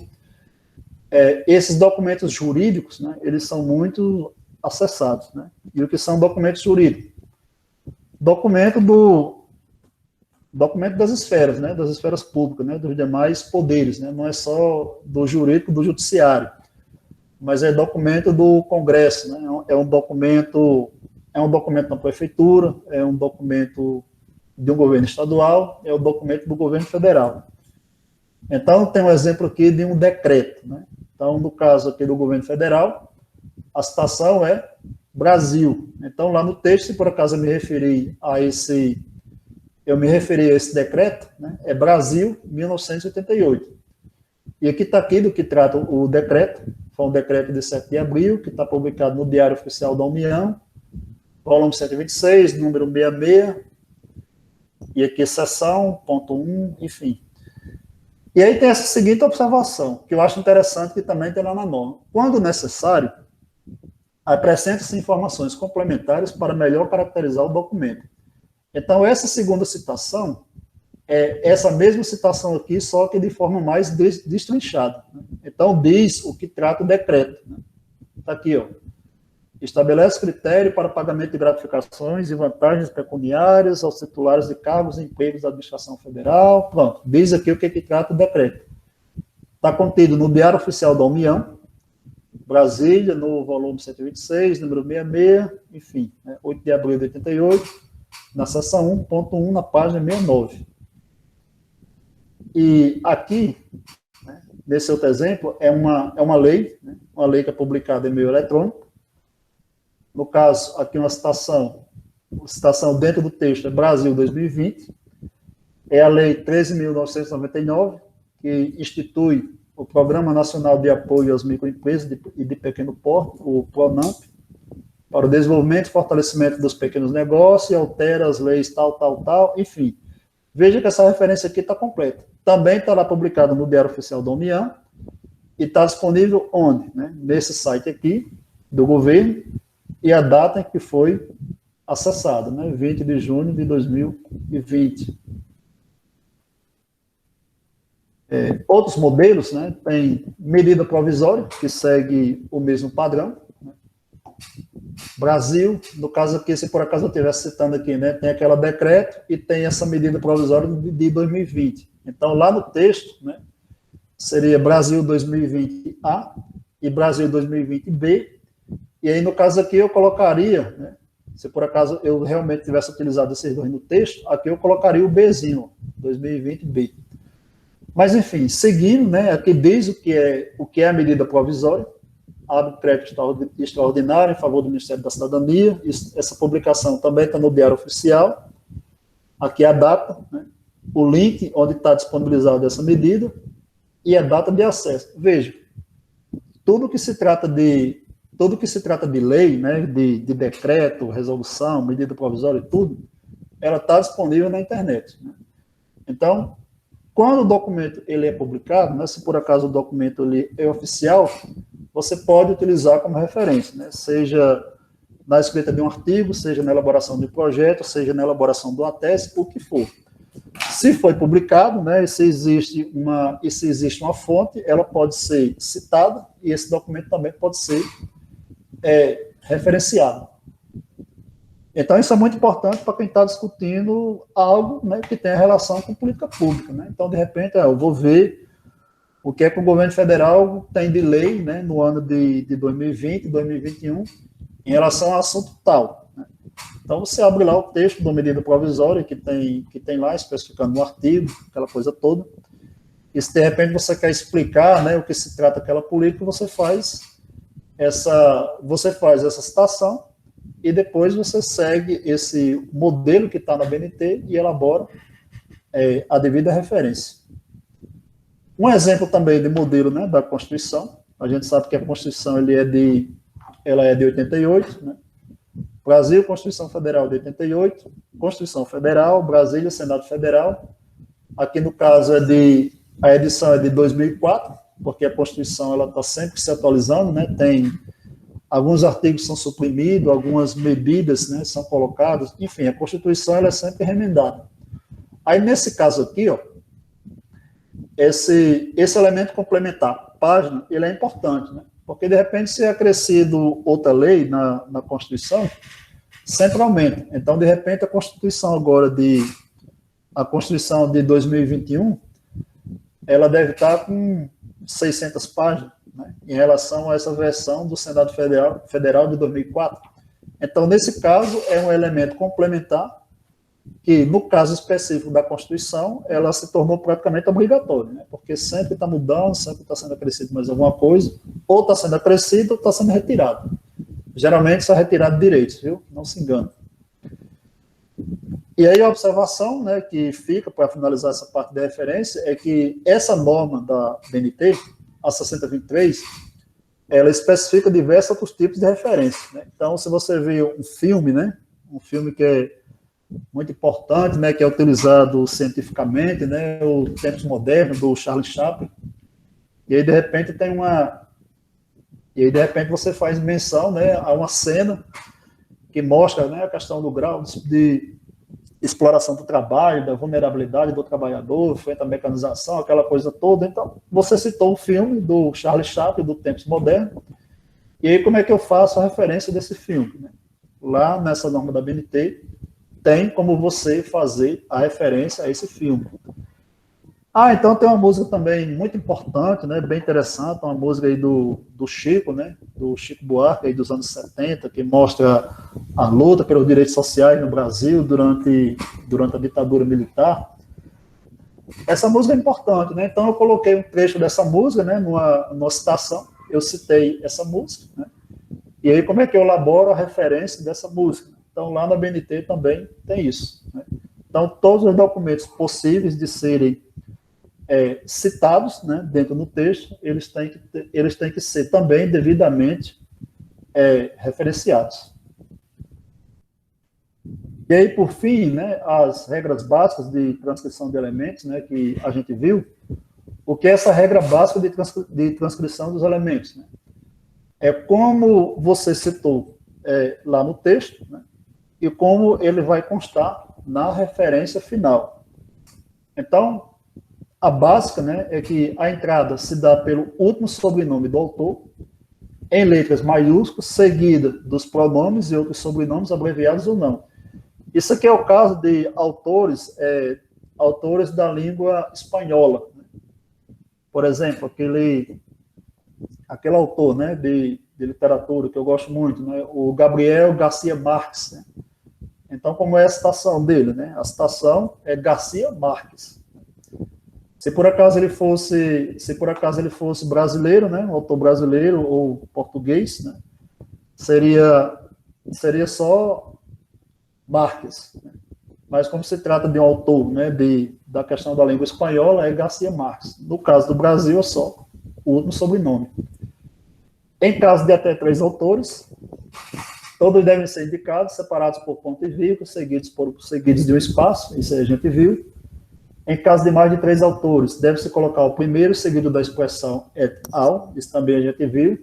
esses documentos jurídicos, né, eles são muito acessados. Né? E o que são documentos jurídicos? Documento das esferas, né, das esferas públicas, né, dos demais poderes, né, não é só do jurídico, do judiciário, mas é documento do Congresso, né, é um documento da prefeitura, é um documento de um governo estadual, é um documento do governo federal. Então, tem um exemplo aqui de um decreto, né, então, no caso aqui do governo federal, a citação é Brasil. Então, lá no texto, se por acaso eu me referi a esse decreto, né, é Brasil 1988. E aqui está aqui do que trata o decreto, foi um decreto de 7 de abril, que está publicado no Diário Oficial da União, volume 126, número 66, e aqui seção, ponto 1, enfim. E aí tem essa seguinte observação, que eu acho interessante, que também tem lá na norma. Quando necessário, acrescenta-se informações complementares para melhor caracterizar o documento. Então, essa segunda citação é essa mesma citação aqui, só que de forma mais destrinchada. Então, diz o que trata o decreto. Está aqui, ó. Estabelece critério para pagamento de gratificações e vantagens pecuniárias aos titulares de cargos e empregos da administração federal. Pronto, diz aqui o que trata o decreto. Está contido no Diário Oficial da União, Brasília, no volume 126, número 66, enfim, 8 de abril de 88, na seção 1.1, na página 69. E aqui, nesse outro exemplo, é uma lei, uma lei que é publicada em meio eletrônico. No caso, aqui uma citação dentro do texto é Brasil 2020, é a Lei 13.999, que institui o Programa Nacional de Apoio às Microempresas e de Pequeno Porte, o PRONAMP, para o desenvolvimento e fortalecimento dos pequenos negócios, e altera as leis tal, enfim. Veja que essa referência aqui está completa. Também está lá publicado no Diário Oficial da União, e está disponível onde? Nesse site aqui, do governo, e a data em que foi acessada, 20 de junho de 2020. Outros modelos, tem medida provisória, que segue o mesmo padrão. Brasil, no caso aqui, se por acaso eu estivesse citando aqui, tem aquele decreto e tem essa medida provisória de 2020. Então, lá no texto, seria Brasil 2020A e Brasil 2020B, e aí, no caso aqui, eu colocaria, se por acaso eu realmente tivesse utilizado esses dois no texto, aqui eu colocaria o Bzinho, 2020B. Mas, enfim, seguindo, aqui diz o que é a medida provisória, abre crédito extraordinário em favor do Ministério da Cidadania, essa publicação também está no Diário Oficial, aqui é a data, o link onde está disponibilizada essa medida, e a data de acesso. Veja, tudo que se trata de lei, de decreto, resolução, medida provisória e tudo, ela está disponível na internet. Então, quando o documento ele é publicado, se por acaso o documento ele é oficial, você pode utilizar como referência, seja na escrita de um artigo, seja na elaboração de um projeto, seja na elaboração de uma tese, o que for. Se foi publicado, e se existe uma fonte, ela pode ser citada e esse documento também pode ser referenciado. Então, isso é muito importante para quem está discutindo algo que tem relação com política pública. Então, de repente, eu vou ver o que é que o governo federal tem de lei no ano de 2020, 2021, em relação ao assunto tal. Então, você abre lá o texto da medida provisória que tem lá, especificando um artigo, aquela coisa toda, e se de repente você quer explicar o que se trata aquela política, você faz essa citação e depois você segue esse modelo que está na BNT e elabora a devida referência. Um exemplo também de modelo da Constituição, a gente sabe que a Constituição ela é de 88, Brasil, Constituição Federal de 88, Constituição Federal, Brasília, Senado Federal, aqui no caso a edição é de 2004, porque a Constituição ela está sempre se atualizando, tem alguns artigos são suprimidos, algumas medidas são colocadas, enfim, a Constituição ela é sempre remendada. Aí, nesse caso aqui, esse elemento complementar, página, ele é importante, porque, de repente, se é acrescido outra lei na Constituição, sempre aumenta. Então, de repente, a Constituição de 2021, ela deve estar com 600 páginas, em relação a essa versão do Senado Federal de 2004. Então, nesse caso, é um elemento complementar que, no caso específico da Constituição, ela se tornou praticamente obrigatória, porque sempre está mudando, sempre está sendo acrescido mais alguma coisa, ou está sendo acrescido ou está sendo retirado. Geralmente, só retirado de direitos, viu? Não se engane. E aí a observação que fica para finalizar essa parte da referência é que essa norma da BNT, a 6023, ela especifica diversos outros tipos de referência. Então, se você vê um filme, um filme que é muito importante, que é utilizado cientificamente, o Tempos Modernos, do Charles Chaplin, e aí, de repente, tem E aí, de repente, você faz menção, né, a uma cena que mostra, né, a questão do grau de exploração do trabalho, da vulnerabilidade do trabalhador, frente à mecanização, aquela coisa toda. Então, você citou o filme do Charlie Chaplin, do Tempos Modernos, e aí como é que eu faço a referência desse filme? Né? Lá nessa norma da BNT, tem como você fazer a referência a esse filme. Ah, então tem uma música também muito importante, né, bem interessante, uma música aí do Chico, né, do Chico Buarque, aí dos anos 70, que mostra a luta pelos direitos sociais no Brasil durante a ditadura militar. Essa música é importante, né, então eu coloquei um trecho dessa música, né, numa citação, eu citei essa música, né, e aí como é que eu elaboro a referência dessa música? Então lá na BNT também tem isso, né. Então todos os documentos possíveis de serem citados, né, dentro do texto, eles têm que ser também devidamente referenciados. E aí, por fim, né, as regras básicas de transcrição de elementos, né, que a gente viu, o que é essa regra básica de transcrição dos elementos? Né? É como você citou lá no texto, né, e como ele vai constar na referência final. Então, a básica, né, é que a entrada se dá pelo último sobrenome do autor, em letras maiúsculas, seguida dos pronomes e outros sobrenomes abreviados ou não. Isso aqui é o caso de autores da língua espanhola. Né? Por exemplo, aquele autor, né, de literatura que eu gosto muito, né, o Gabriel Garcia Marques. Né? Então, como é a citação dele? Né? A citação é Garcia Marques. Se por acaso ele fosse brasileiro, né, um autor brasileiro ou português, né, seria só Marques. Né? Mas como se trata de um autor, né, da questão da língua espanhola, é Garcia Marques. No caso do Brasil, é só o último sobrenome. Em caso de até 3 autores, todos devem ser indicados, separados por ponto e vírgula, seguidos de um espaço, isso aí a gente viu. Em caso de mais de 3 autores, deve-se colocar o primeiro seguido da expressão et al, isso também a gente viu.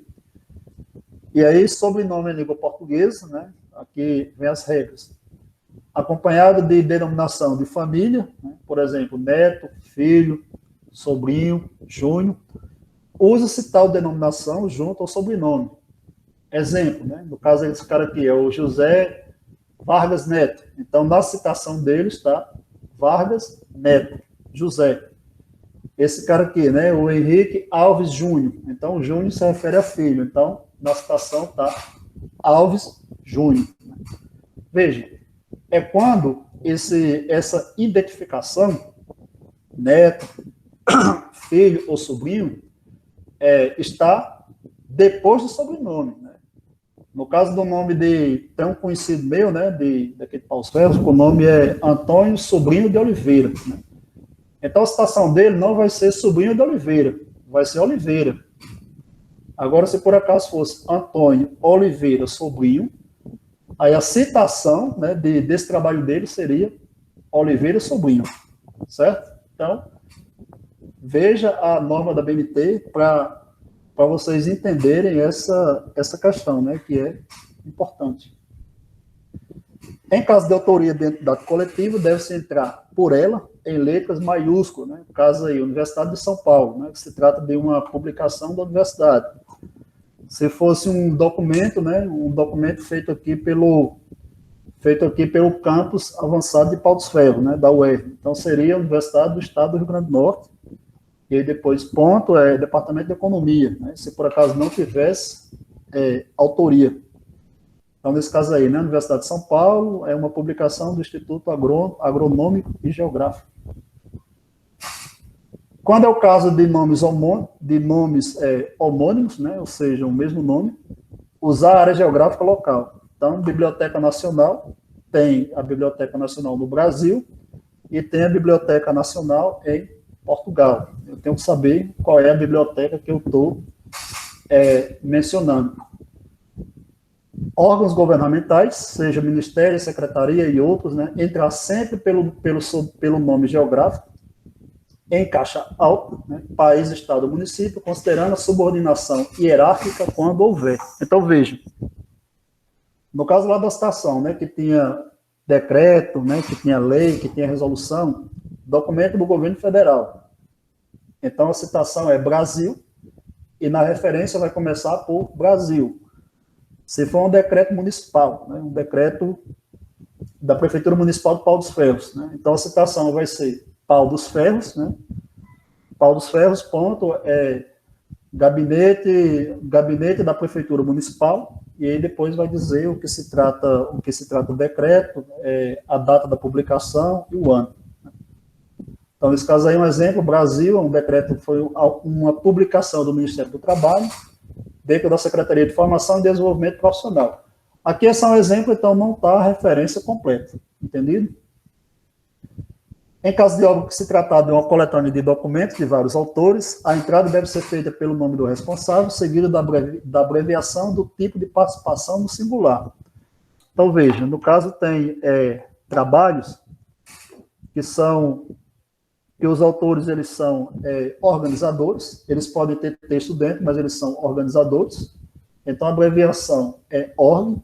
E aí, sobrenome em língua portuguesa, né? Aqui vem as regras. Acompanhado de denominação de família, né? Por exemplo, neto, filho, sobrinho, junho. Usa-se tal denominação junto ao sobrenome. Exemplo, né? No caso desse cara aqui, é o José Vargas Neto. Então, na citação dele está Vargas Neto, José. Esse cara aqui, né, o Henrique Alves Júnior. Então, o Júnior se refere a filho. Então, na citação está Alves Júnior. Veja, é quando essa identificação, neto, filho ou sobrinho, está depois do sobrenome. Né? No caso do nome tem um conhecido meu, né, daquele Paus Ferros, o nome é Antônio Sobrinho de Oliveira. Né? Então, a citação dele não vai ser Sobrinho de Oliveira, vai ser Oliveira. Agora, se por acaso fosse Antônio Oliveira Sobrinho, aí a citação, né, desse trabalho dele seria Oliveira Sobrinho, certo? Então, veja a norma da BNT para vocês entenderem essa questão, né, que é importante. Em caso de autoria dentro da coletiva, deve-se entrar por ela em letras maiúsculas, né, no caso aí, Universidade de São Paulo, né, que se trata de uma publicação da universidade. Se fosse um documento, né, um documento feito aqui pelo campus avançado de Paus Ferros, né, da UERJ. Então, seria a Universidade do Estado do Rio Grande do Norte, e aí depois, ponto, Departamento de Economia, né, se por acaso não tivesse autoria. Então, nesse caso aí, né, Universidade de São Paulo, é uma publicação do Instituto Agronômico e Geográfico. Quando é o caso de nomes homônimos, né, ou seja, o mesmo nome, usar a área geográfica local. Então, Biblioteca Nacional, tem a Biblioteca Nacional no Brasil e tem a Biblioteca Nacional em Portugal. Eu tenho que saber qual é a biblioteca que eu estou mencionando. Órgãos governamentais, seja Ministério, Secretaria e outros, né, entrar sempre pelo nome geográfico. em caixa alta, né, país, estado, município, considerando a subordinação hierárquica quando houver. Então, veja, no caso lá da citação, né, que tinha decreto, né, que tinha lei, que tinha resolução, documento do governo federal. Então, a citação é Brasil, e na referência vai começar por Brasil. Se for um decreto municipal, né, um decreto da Prefeitura Municipal de Pau dos Ferros, né, então a citação vai ser Pau dos Ferros, né, Pau dos Ferros, ponto, gabinete da Prefeitura Municipal, e aí depois vai dizer o que se trata o decreto, a data da publicação e o ano. Então, nesse caso aí, um exemplo, Brasil, um decreto foi uma publicação do Ministério do Trabalho, dentro da Secretaria de Formação e Desenvolvimento Profissional. Aqui é só um exemplo, então não está a referência completa, entendido? Em caso de algo que se tratar de uma coletânea de documentos de vários autores, a entrada deve ser feita pelo nome do responsável, seguido da abreviação do tipo de participação no singular. Então, veja, no caso tem trabalhos que os autores eles são organizadores, eles podem ter texto dentro, mas eles são organizadores. Então, a abreviação é org.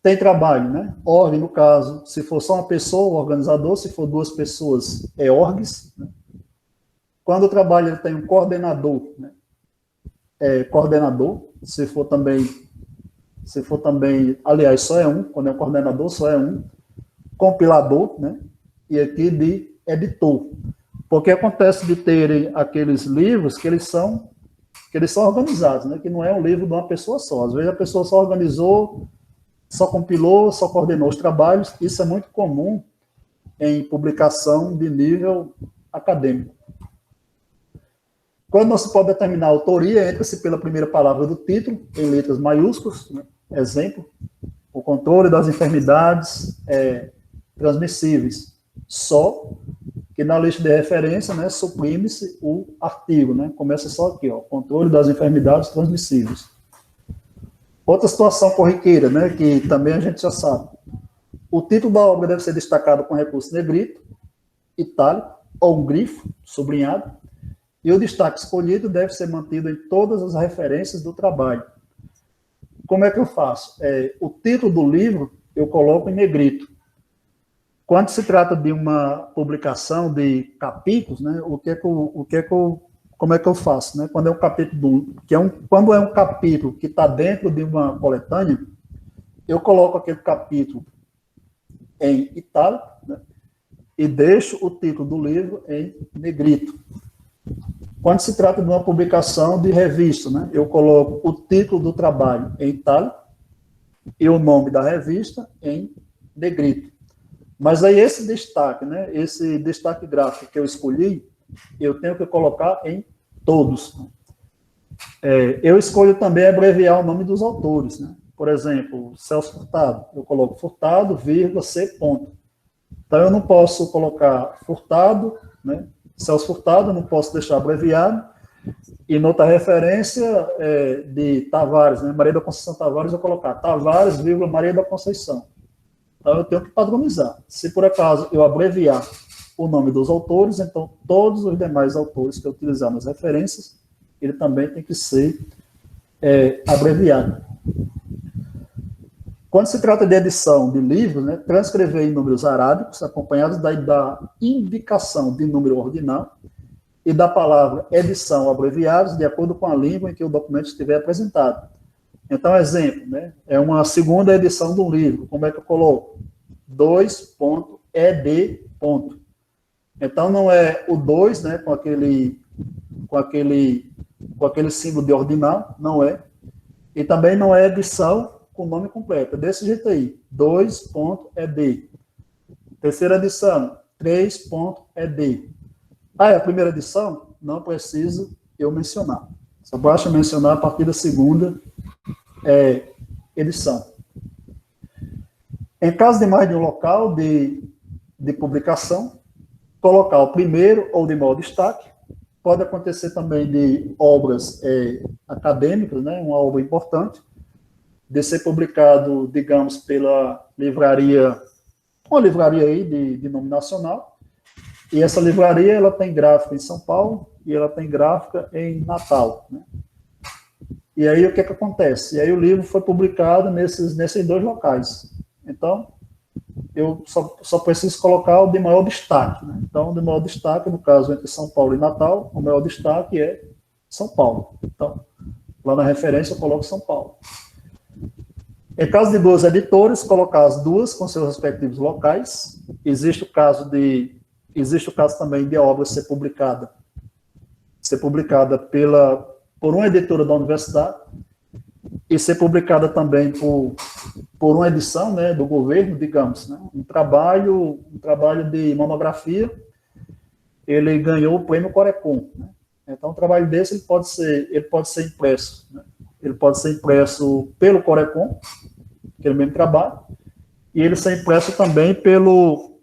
Tem trabalho, né? Org, no caso, se for só uma pessoa, organizador, se for duas pessoas, é orgs. Né? Quando o trabalho ele tem um coordenador, né? Coordenador, se for também, aliás, só é um, quando é um coordenador, só é um. Compilador, né? E aqui de editor. Porque acontece de terem aqueles livros que eles são organizados, né? Que não é um livro de uma pessoa só. Às vezes a pessoa só organizou, só compilou, só coordenou os trabalhos. Isso é muito comum em publicação de nível acadêmico. Quando não se pode determinar a autoria, entra-se pela primeira palavra do título, em letras maiúsculas. Né? Exemplo, o controle das enfermidades transmissíveis. Só que na lista de referência, né, suprime-se o artigo, né? Começa só aqui, ó, controle das enfermidades transmissíveis. Outra situação corriqueira, né, que também a gente já sabe. O título da obra deve ser destacado com recurso negrito, itálico ou um grifo, sublinhado, e o destaque escolhido deve ser mantido em todas as referências do trabalho. Como é que eu faço? O título do livro eu coloco em negrito. Quando se trata de uma publicação de capítulos, né, como é que eu faço? Né? Quando é um capítulo, quando é um capítulo que está dentro de uma coletânea, eu coloco aquele capítulo em itálico, né, e deixo o título do livro em negrito. Quando se trata de uma publicação de revista, né, eu coloco o título do trabalho em itálico e o nome da revista em negrito. Mas aí esse destaque, né, esse destaque gráfico que eu escolhi, eu tenho que colocar em todos. Eu escolho também abreviar o nome dos autores. Né? Por exemplo, Celso Furtado, eu coloco Furtado, vírgula, C. ponto. Então eu não posso colocar Furtado, né? Celso Furtado, eu não posso deixar abreviado. E noutra referência de Tavares, né? Maria da Conceição Tavares, eu colocar Tavares, vírgula, Maria da Conceição. Então, eu tenho que padronizar. Se, por acaso, eu abreviar o nome dos autores, então, todos os demais autores que eu utilizar nas referências, ele também tem que ser abreviado. Quando se trata de edição de livros, né, transcrever em números arábicos, acompanhados da indicação de número ordinal e da palavra edição abreviados, de acordo com a língua em que o documento estiver apresentado. Então, exemplo, né, é uma segunda edição de um livro. Como é que eu coloco? 2.ed. Então, não é o 2, né, com aquele símbolo de ordinal, não é. E também não é edição com nome completo. É desse jeito aí, 2.ed. Terceira edição, 3.ed. É a primeira edição? Não preciso eu mencionar. Só basta mencionar a partir da segunda edição. Em caso de mais de um local de publicação, colocar o primeiro ou de maior destaque. Pode acontecer também de obras acadêmicas, né, uma obra importante, de ser publicado, digamos, pela livraria, uma livraria aí de nome nacional, E essa livraria, ela tem gráfica em São Paulo e ela tem gráfica em Natal, né? E aí, o que acontece? E aí, o livro foi publicado nesses dois locais. Então, eu só preciso colocar o de maior destaque, né? Então, o de maior destaque, no caso, entre São Paulo e Natal, o maior destaque é São Paulo. Então, lá na referência, eu coloco São Paulo. Em caso de duas editoras, colocar as duas com seus respectivos locais. Existe o caso também de a obra ser publicada por uma editora da universidade e ser publicada também por uma edição, né, do governo, digamos, né, um trabalho de monografia. Ele ganhou o prêmio Corecon, né? Então, um trabalho desse ele pode ser impresso, né? Ele pode ser impresso pelo Corecon, aquele mesmo trabalho, e ele ser impresso também pelo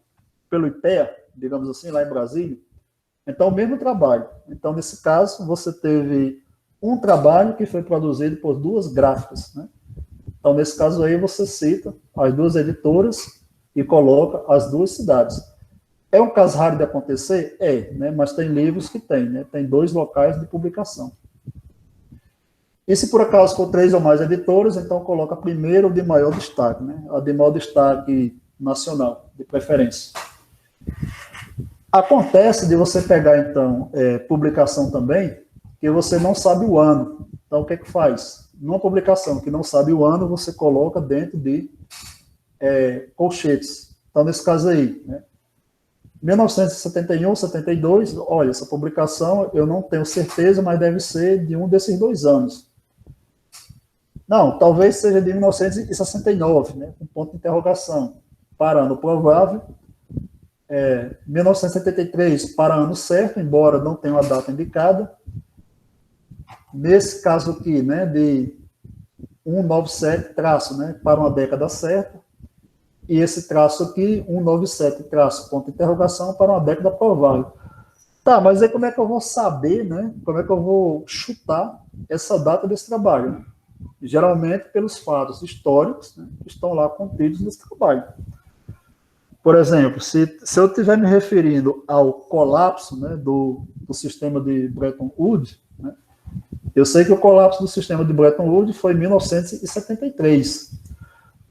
IPEA, digamos assim, lá em Brasília. Então, o mesmo trabalho. Então, nesse caso, você teve um trabalho que foi produzido por duas gráficas, né? Então, nesse caso aí, você cita as duas editoras e coloca as duas cidades. É um caso raro de acontecer? É, né? Mas tem livros que tem, né? Tem dois locais de publicação. E se por acaso for 3 ou mais editoras, então coloca primeiro de maior destaque, né? A de maior destaque nacional, de preferência. Acontece de você pegar, então, publicação também, que você não sabe o ano. Então, o que é que faz? Numa publicação que não sabe o ano, você coloca dentro de colchetes. Então, nesse caso aí, né? 1971, 72, olha, essa publicação eu não tenho certeza, mas deve ser de um desses 2 anos. Não, talvez seja de 1969, né, com ponto de interrogação, para ano provável. 1973 para ano certo, embora não tenha uma data indicada. Nesse caso aqui, né, de 197 traço, né, para uma década certa. E esse traço aqui, 197 traço, ponto de interrogação, para uma década provável. Tá, mas aí como é que eu vou saber, né, como é que eu vou chutar essa data desse trabalho? Né? Geralmente pelos fatos históricos, né, que estão lá contidos nesse trabalho. Por exemplo, se eu estiver me referindo ao colapso, né, do sistema de Bretton Woods, né, eu sei que o colapso do sistema de Bretton Woods foi em 1973,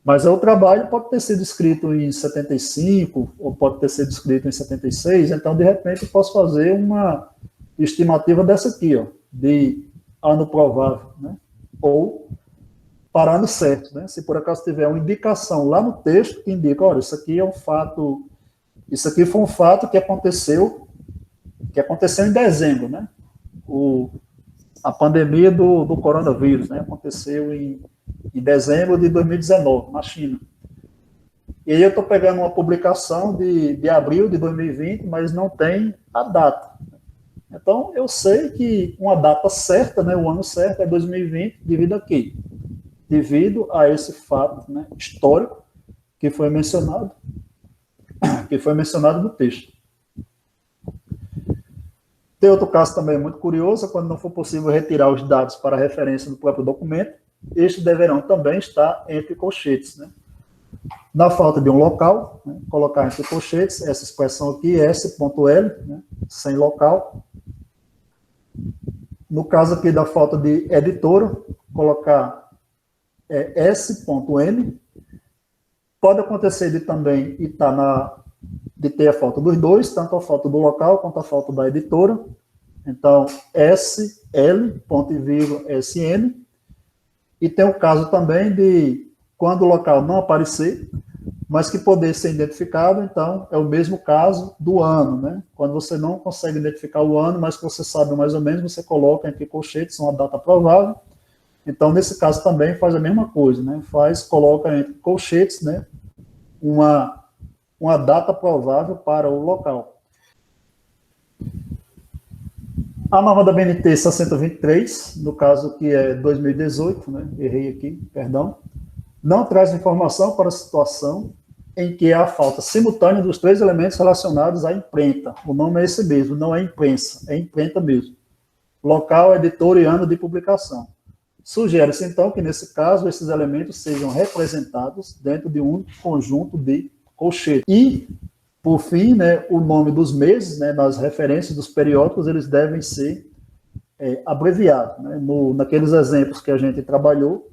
mas o trabalho pode ter sido escrito em 75, ou pode ter sido escrito em 76, então, de repente, eu posso fazer uma estimativa dessa aqui, ó, de ano provável, né, ou para ano certo, né? Se por acaso tiver uma indicação lá no texto que indica, olha, isso aqui é um fato, isso aqui foi um fato que aconteceu em dezembro, né? A pandemia do coronavírus, né? Aconteceu em dezembro de 2019, na China. E aí eu estou pegando uma publicação de abril de 2020, mas não tem a data. Então, eu sei que uma data certa, né, o ano certo é 2020, devido a quê? Devido a esse fato, né, histórico que foi mencionado no texto. Tem outro caso também muito curioso, quando não for possível retirar os dados para a referência do próprio documento, estes deverão também estar entre colchetes, né? Na falta de um local, né, colocar entre colchetes, essa expressão aqui, S.L, né, sem local. No caso aqui da falta de editora, colocar S.M. Pode acontecer de também de ter a falta dos dois, tanto a falta do local quanto a falta da editora. Então, SL, ponto e vírgula, SN. E tem o caso também de quando o local não aparecer, mas que poder ser identificado, então, é o mesmo caso do ano, né? Quando você não consegue identificar o ano, mas que você sabe mais ou menos, você coloca entre colchetes uma data provável. Então, nesse caso também faz a mesma coisa, né? Coloca entre colchetes, né, uma data provável para o local. A norma da BNT 623, no caso que é 2018, né? Errei aqui, perdão, não traz informação para a situação em que há a falta simultânea dos 3 elementos relacionados à imprenta. O nome é esse mesmo, não é imprensa, é imprenta mesmo. Local, editor e ano de publicação. Sugere-se, então, que, nesse caso, esses elementos sejam representados dentro de um conjunto de colchetes. E Por fim, né, o nome dos meses, né, nas referências dos periódicos, eles devem ser abreviados. Né? Naqueles exemplos que a gente trabalhou,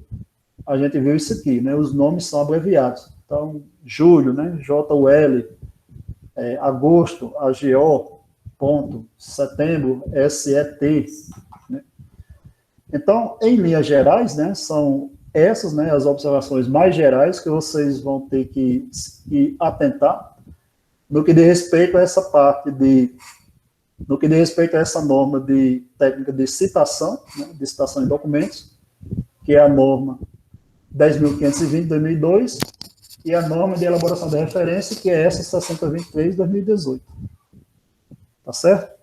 a gente viu isso aqui, né? Os nomes são abreviados. Então, julho, né? JUL, agosto, AGO, ponto, setembro, SET. Né? Então, em linhas gerais, né? São essas, né? As observações mais gerais que vocês vão ter que atentar no que diz respeito a essa parte no que diz respeito a essa norma de técnica de citação, né? De citação em documentos, que é a norma 10.520 de 2002, e a norma de elaboração de referência, que é essa 6023 de 2018. Tá certo?